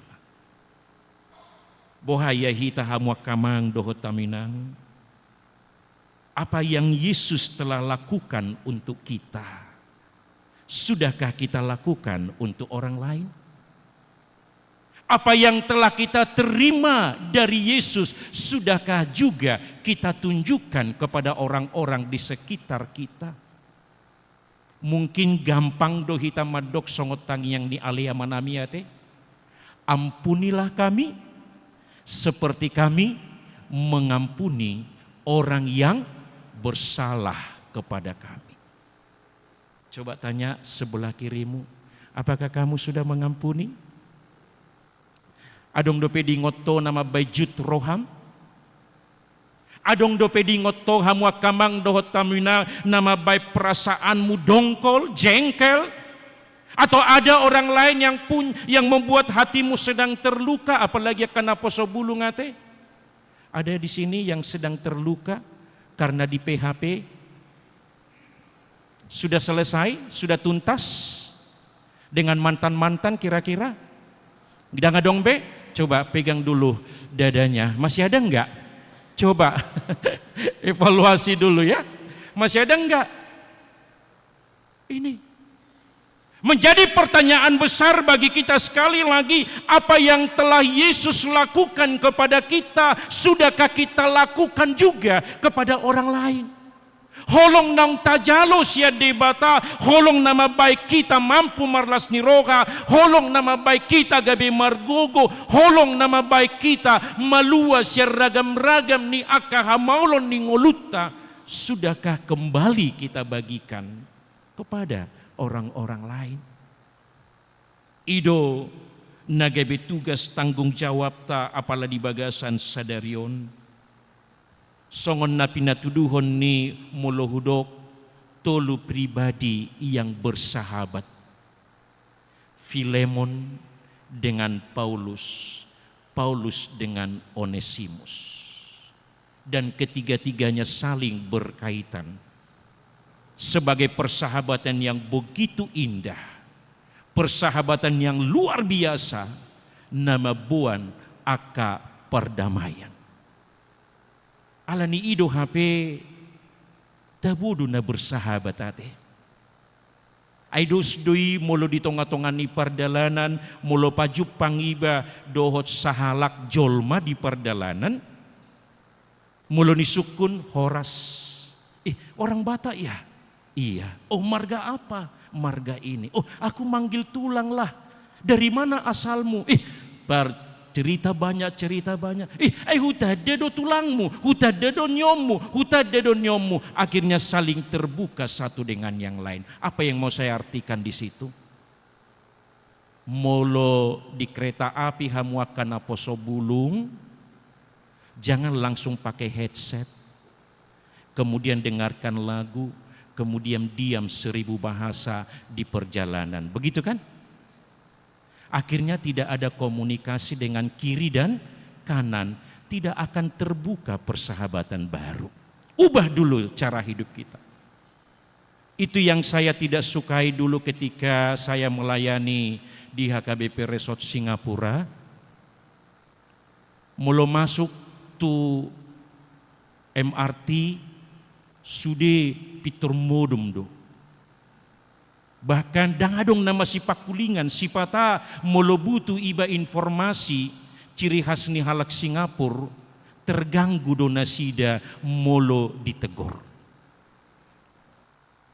Bohaya hita hamwa kamang dohot taminang. Apa yang Yesus telah lakukan untuk kita, sudahkah kita lakukan untuk orang lain? Apa yang telah kita terima dari Yesus, sudahkah juga kita tunjukkan kepada orang-orang di sekitar kita? Mungkin gampang do hita madok songot tangi yang di alea manamiate. Ampunilah kami seperti kami mengampuni orang yang bersalah kepada kami. Coba tanya sebelah kirimu, apakah kamu sudah mengampuni? Adong dope di ngoto nama bajut roham. Adong dope di ngoto hamwa kamang dohot tamina nama baik perasaanmu dongkol, jengkel. Atau ada orang lain yang membuat hatimu sedang terluka, apalagi karena poso bulu ngate. Ada di sini yang sedang terluka karena di PHP. Sudah selesai, sudah tuntas dengan mantan-mantan kira-kira. Gidang adong be, coba pegang dulu dadanya. Masih ada enggak? Coba evaluasi dulu ya. Masih ada enggak? Ini menjadi pertanyaan besar bagi kita sekali lagi. Apa yang telah Yesus lakukan kepada kita, sudahkah kita lakukan juga kepada orang lain? Holong nang tajalo sia debata, holong nama baik kita mampu marlas ni roga, holong nama baik kita gabe margogo, holong nama baik kita maluas sia ragam-ragam ni akahamaulon ni ngoluta, sudahkah kembali kita bagikan kepada orang-orang lain? Ido nagabe tugas tanggung jawab ta apala di bagasan sadarion. Songon na pinatuduhon ni molohudok tolu pribadi yang bersahabat. Filemon dengan Paulus, Paulus dengan Onesimus. Dan ketiga-tiganya saling berkaitan. Sebagai persahabatan yang begitu indah, persahabatan yang luar biasa, nama buan aka perdamaian. Alani ido HP tabudu na bersahabat ate. Aidos doi molo di tonga-tonga ni pardalanan, molo pajup pangiba dohot sahalak jolma di pardalanan, molo ni sukun horas. Orang Batak ya? Iya. Oh marga apa? Marga ini. Oh aku manggil tulang lah. Dari mana asalmu? Cerita banyak. Hutadado tulangmu, hutadado nyommu. Akhirnya saling terbuka satu dengan yang lain. Apa yang mau saya artikan di situ? Molo di kereta api hamuakan aposo bulung, jangan langsung pakai headset. kemudian dengarkan lagu, kemudian diam 1000 bahasa di perjalanan. Begitu kan? Akhirnya tidak ada komunikasi dengan kiri dan kanan, tidak akan terbuka persahabatan baru. Ubah dulu cara hidup kita. Itu yang saya tidak sukai dulu ketika saya melayani di HKBP Resort Singapura. Mula masuk tu MRT sudah pitur modum do. Bahkan dangadong nama si pakulingan si pata molo butuh iba informasi ciri khas ni halak Singapura terganggu do nasida molo ditegor.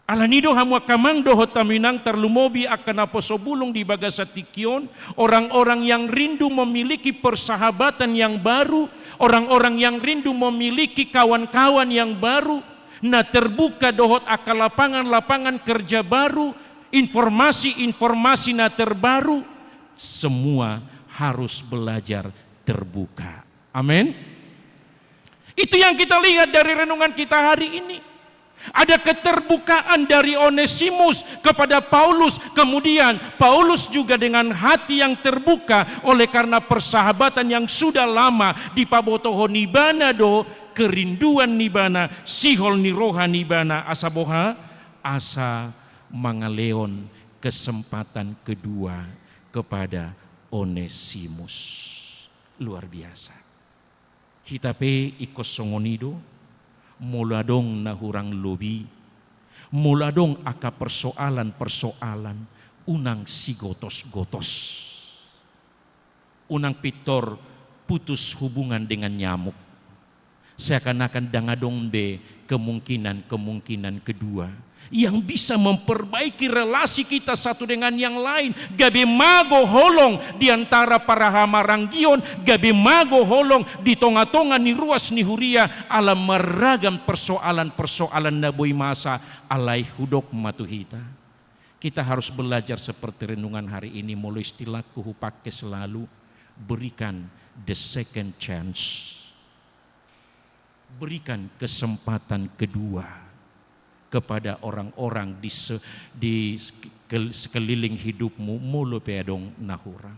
Alanido hamwa kamang dohot taminang terlumobi akan apa sobulung di bagasa tikion, orang-orang yang rindu memiliki persahabatan yang baru, orang-orang yang rindu memiliki kawan-kawan yang baru, nah terbuka dohot akal lapangan kerja baru, informasi-informasi na terbaru, semua harus belajar terbuka. Amin. Itu yang kita lihat dari renungan kita hari ini. Ada keterbukaan dari Onesimus kepada Paulus. Kemudian Paulus juga dengan hati yang terbuka oleh karena persahabatan yang sudah lama di pabotoho nibana do, kerinduan nibana, sihol niroha nibana asaboha, asa mangaleon kesempatan kedua kepada Onesimus. Luar biasa. Hitape ikos songonido, muladong na hurang lobi, muladong aka persoalan-persoalan, unang sigotos-gotos. Unang pitor putus hubungan dengan nyamuk. Seakan-akan dangadong be kemungkinan kedua yang bisa memperbaiki relasi kita satu dengan yang lain. Gabe mago holong di antara para hamaranggion, gabe mago holong di tonga-tonga ni ruas ni huria ala meragam persoalan-persoalan na boy masa alai hudok matuhita. Kita harus belajar seperti renungan hari ini, mulai istilahku hupake selalu, berikan the second chance. Berikan kesempatan kedua kepada orang-orang di sekeliling hidupmu, mulu pedong nahurang.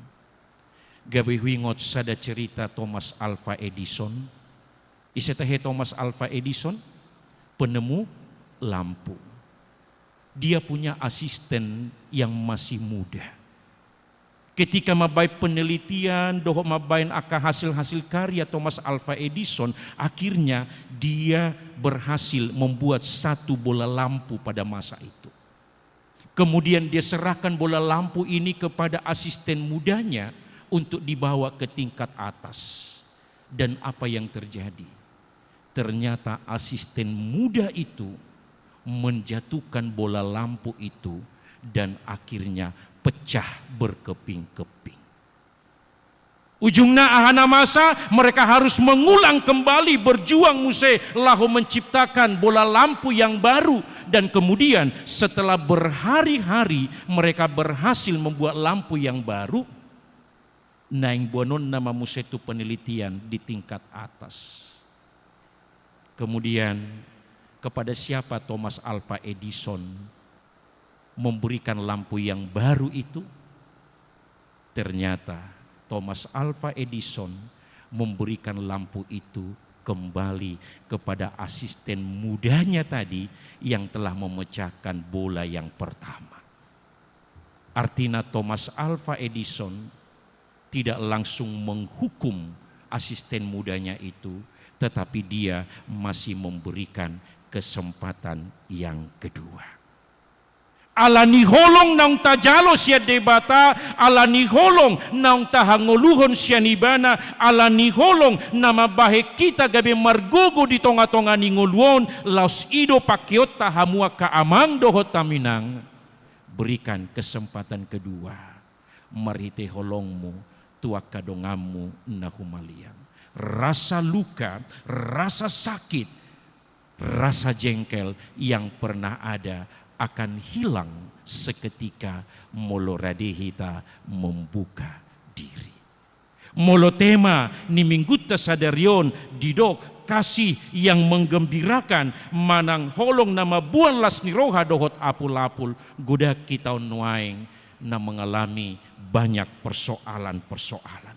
Gabi huingot sada cerita Thomas Alva Edison. Isetahe Thomas Alva Edison, penemu lampu. Dia punya asisten yang masih muda. Ketika mabai penelitian, doho mabain aka hasil-hasil karya Thomas Alva Edison, akhirnya dia berhasil membuat satu bola lampu pada masa itu. Kemudian dia serahkan bola lampu ini kepada asisten mudanya untuk dibawa ke tingkat atas. Dan apa yang terjadi? Ternyata asisten muda itu menjatuhkan bola lampu itu dan akhirnya pecah berkeping-keping. Ujungnya ahana masa mereka harus mengulang kembali berjuang muse lahu menciptakan bola lampu yang baru, dan kemudian setelah berhari-hari mereka berhasil membuat lampu yang baru. Naing bonon nama muse itu penelitian di tingkat atas. Kemudian kepada siapa Thomas Alva Edison memberikan lampu yang baru itu? Ternyata Thomas Alva Edison memberikan lampu itu kembali kepada asisten mudanya tadi yang telah memecahkan bola yang pertama. Artinya Thomas Alva Edison tidak langsung menghukum asisten mudanya itu, tetapi dia masih memberikan kesempatan yang kedua. Ala ni holong naung tajalo siya debata, ala ni holong naung tahanguluhon siya nibana, ala ni holong na mabahe kita gabi margogo di tonga-tonga ni nguluon, laos ido pakiot tahamua kaamang dohot taminang. Berikan kesempatan kedua, marite holongmu, tuak kadongamu na humaliang. Rasa luka, rasa sakit, rasa jengkel yang pernah ada akan hilang seketika molo radihita membuka diri. Molo tema ni mingguta sadarion didok kasih yang menggembirakan manang holong nama buan las ni roha dohot apul-apul goda kita nuaing na mengalami banyak persoalan-persoalan.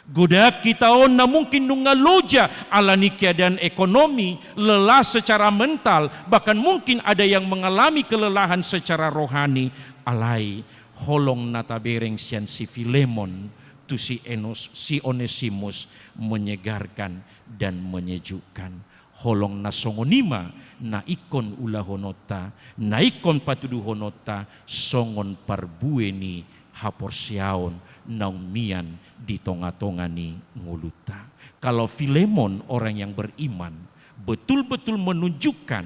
Goda kita na mungkin nungaloja alani keadaan ekonomi, lelah secara mental, bahkan mungkin ada yang mengalami kelelahan secara rohani. Alai holong natabereng sian si Filemon tu si Onesimus menyegarkan dan menyejukkan. Holong na songonima na ikon ulahonota, na ikon patuduhonota songon parbueni haporsiaon naung mian di tonga-tongani nguluta. Kalau Filemon orang yang beriman betul-betul menunjukkan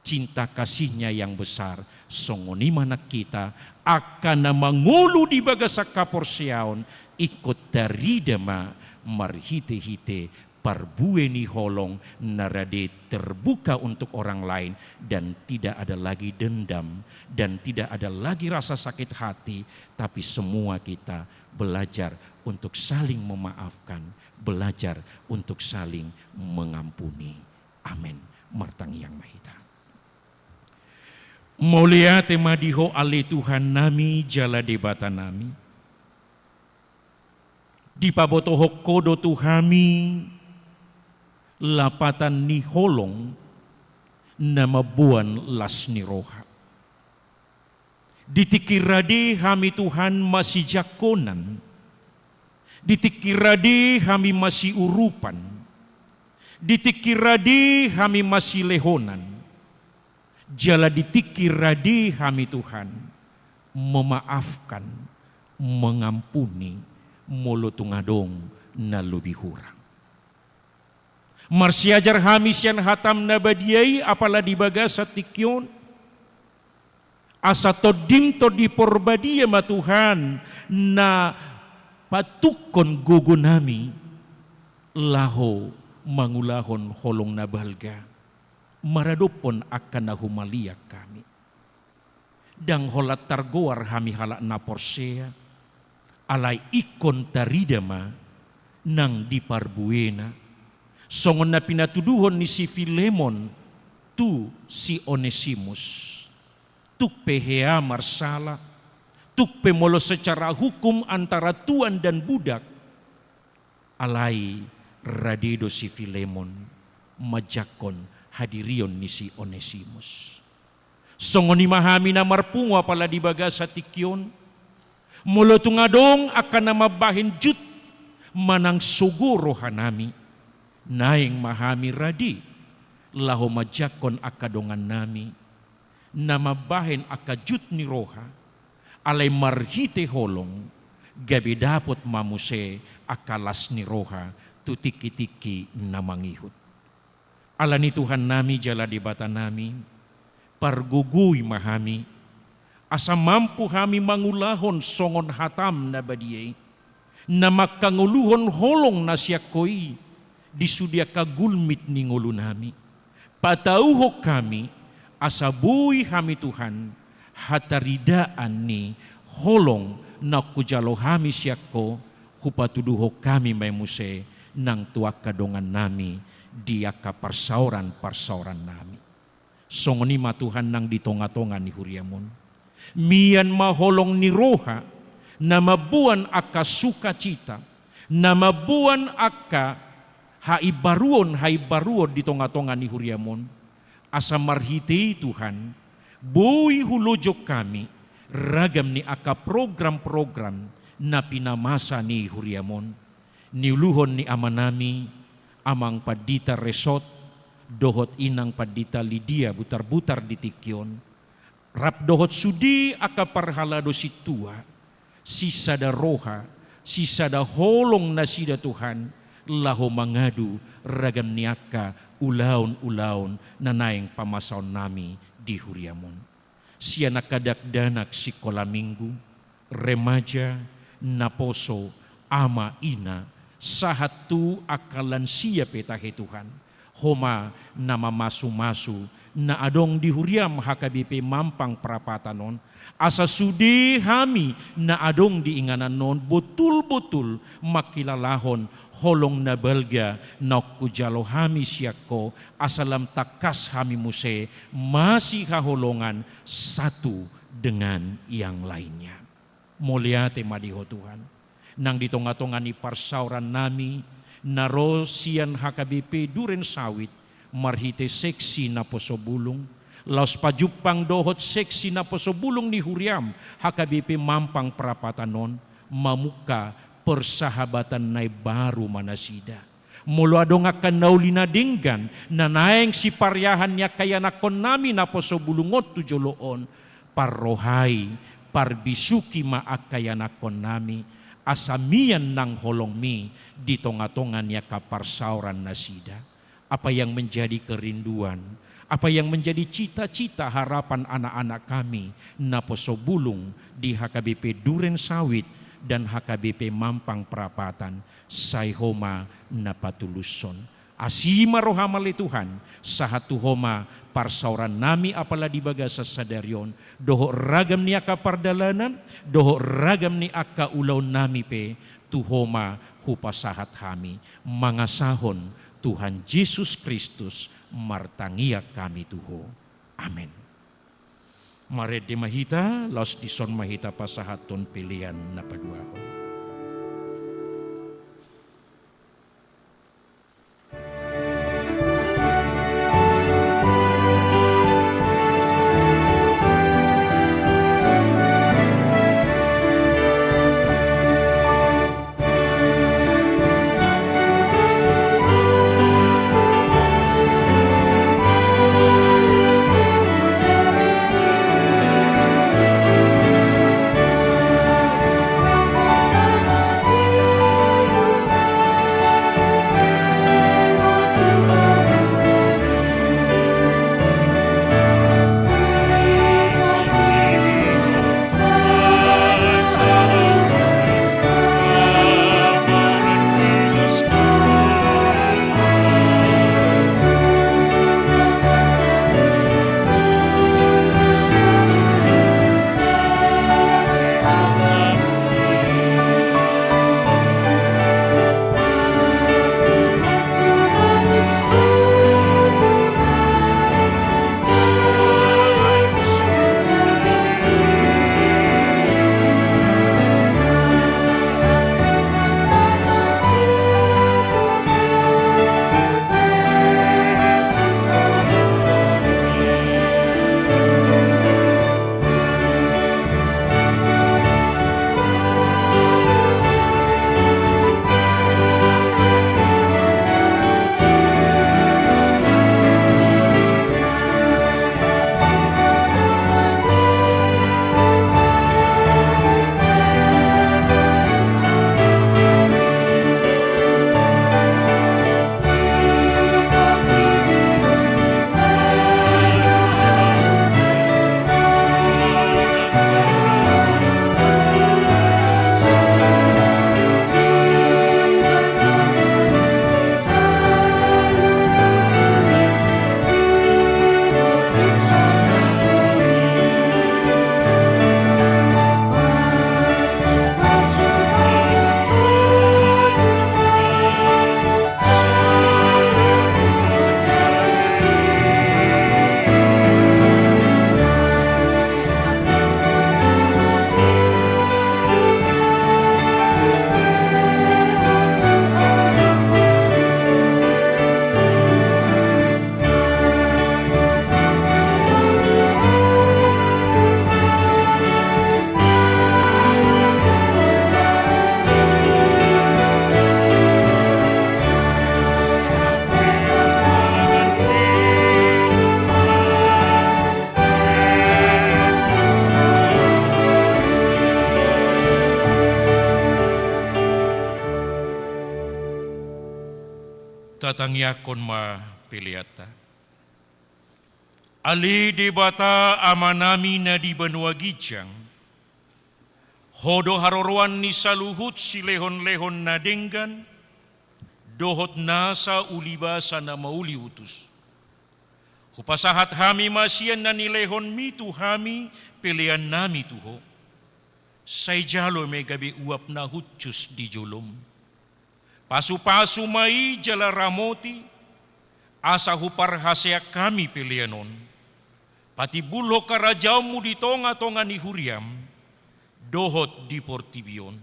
cinta kasihnya yang besar, songonima nak kita akan mangulu di bagasak kaporsiaon ikut daridama marhite-hite parbueni holong narade terbuka untuk orang lain dan tidak ada lagi dendam dan tidak ada lagi rasa sakit hati, tapi semua kita belajar untuk saling memaafkan, belajar untuk saling mengampuni. Amin. Martang yang mahita. Mulia tema diho ale Tuhan nami jala debata nami. Di pabotohok kodo tuhami lapatan ni holong nama buan las ni roha. Ditikirade hami Tuhan masih jakonan. Ditikirade hami masih urupan. Ditikirade hami masih lehonan. Jala ditikirade hami Tuhan memaafkan, mengampuni, molotungadong na lebih hurang. Marsiajar hami sian hatam nabadiai apalah di bagasa tikyon. Asa todim to di porbadia ma Tuhan na patukon gogo nami laho mangulahon holong nabalga maradopon akan nahumalia kami dang holat targoar hami halak na porsea alai ikon taridama nang di parbuena songon na pinatuduhon ni si Filemon tu si Onesimus tuk pehea marsala, tuk pemolo secara hukum antara tuan dan budak, alai radedo si Filemon, majakon hadirion ni si Onesimus. Songoni mahami na marpunga pala di bagasa tikyon, molo tungadong akan nama bahin jut, manang suguro hanami, naing mahami radi, laho majakon akadongan nami, nama bahen akajut ni roha alay marhite holong gabi dapot mamuse akalas ni roha tutiki-tiki na mangihut. Ala ni Tuhan nami jala di bata nami parguguy mahami asa mampu hami mangulahon songon hatam na badiyay na makanguluhon holong na siya koi disudya kagulmit ni ngulo nami patauhok kami asabuy hami Tuhan hataridaan ni holong na kujalo hami siyako hupatuduho kami may muse nang tuak kadongan nami dia kaparsauran nami. Songoni matuhan nang ditonga-tonga ni huriamon. Mian maholong ni roha na mabuan aka sukacita na mabuan aka haibaruon ditonga-tonga ni huriamon. Asa marhiti Tuhan, buhay hulojok kami, ragam ni aka program-program na pinamasa ni huriamon. Niuluhon ni ama nami, amang padita resort, dohot inang padita Lydia butar-butar di tikyon. Rap dohot sudi aka parhalado si tua, sisada roha, sisada holong na sida Tuhan, laho mangadu ragam ni aka ulaon-ulaon na naing pamasaon nami di huriamon. Siya nakadakdanak si kolaminggu, remaja, naposo, ama, ina, sahatu akalan siya petahe Tuhan. Homa na mamasu-masu na adong di huriam hakabipe mampang prapatanon, Asa sudi hami na adong diinganan non betul-betul makilalahon holong na belga nok kujalo hami siako asalam takas hami muse masih haholongan satu dengan yang lainnya. Mulia tema diho Tuhan. Nang ditonga-tonga ni parsauran nami narosian HKBP Duren Sawit marhite seksi na posobulung laos pajupang dohot seksi na posobulung ni Huriam HKBP Mampang Perapatanon mamuka persahabatan nai baru manasida. Mulu adong akan naulina dinggan na naeng si paryahannya kaya nakon nami na posobulungot tujoloon parrohai parbisuki maak kaya nakon nami asamian nang holong mi di tonga-tongan ya kaparsauran nasida. Apa yang menjadi kerinduan, apa yang menjadi cita-cita harapan anak-anak kami na posobulung di HKBP Duren Sawit dan HKBP Mampang Perapatan sayhoma na patuluson. Asima rohamali Tuhan sahatu homa parsauran nami apala di baga sa sadaryon doho ragam ni aka pardalanan doho ragam ni aka ulaw nami pe tuhoma hupasahat hami mangasahon Tuhan Yesus Kristus martangiak kami tuho. Amin. Mare di mahita laos dison mahita pasahaton pilihan na paduahon. Tatangyakon ma piliata. Ali di bata amanami na di banua gijang. Hodo haroroan ni saluhut si lehon-lehon na denggan. Dohot nasa ulibasa na mauli utus. Hupasahat hami masian na nilehon mi tu hami pilihan nami tuho. Say jalo may gabi uap na hutsus di julom. Pasu-pasu mai jala ramoti, asa huparhasya kami pilihanon. Pati bulo karajamu di tonga-tonga ni huriam, dohot di portibion.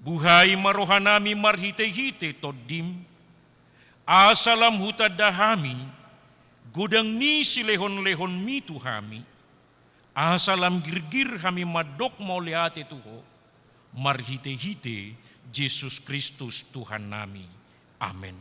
Buhay marohanami marhite-hite todim, asalam hutadahami, gudang ni silehon-lehon mitu hami, asalam girgir hami madok mauliate tuho, marhite-hite Yesus Kristus Tuhan nami. Amin.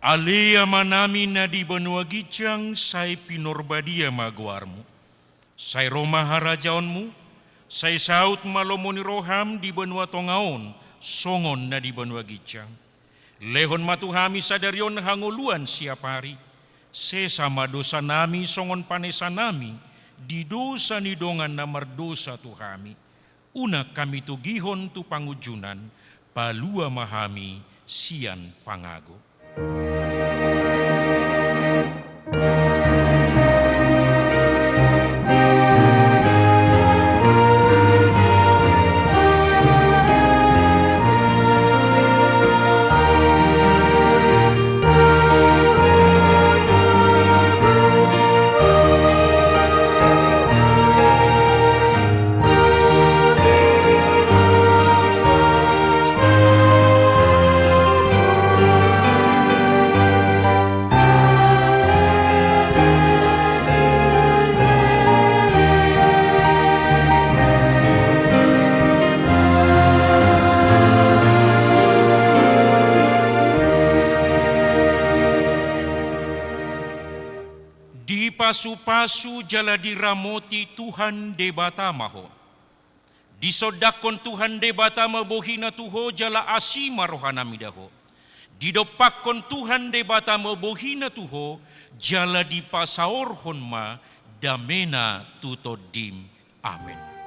Alea manami na di benua gijang say pinorbadia maguarmu. Say Roma harajaonmu, say saut malomoni roham di benua tongaon, songon na di benua gijang. Lehon matuhami sadarion hanguluan siapari, sesama dosa nami songon panesa nami, di dosa nidongan na mardosa tuhami. Una kami tugihon tu pangujunan, palua mahami sian pangago. Pasu-pasu jala diramoti Tuhan debata maho. Disodakon Tuhan debata mabohina tuho jala asima rohanami daho. Didopakon Tuhan debata mabohina tuho jala dipasaorhon ma damena tutodim. Amin.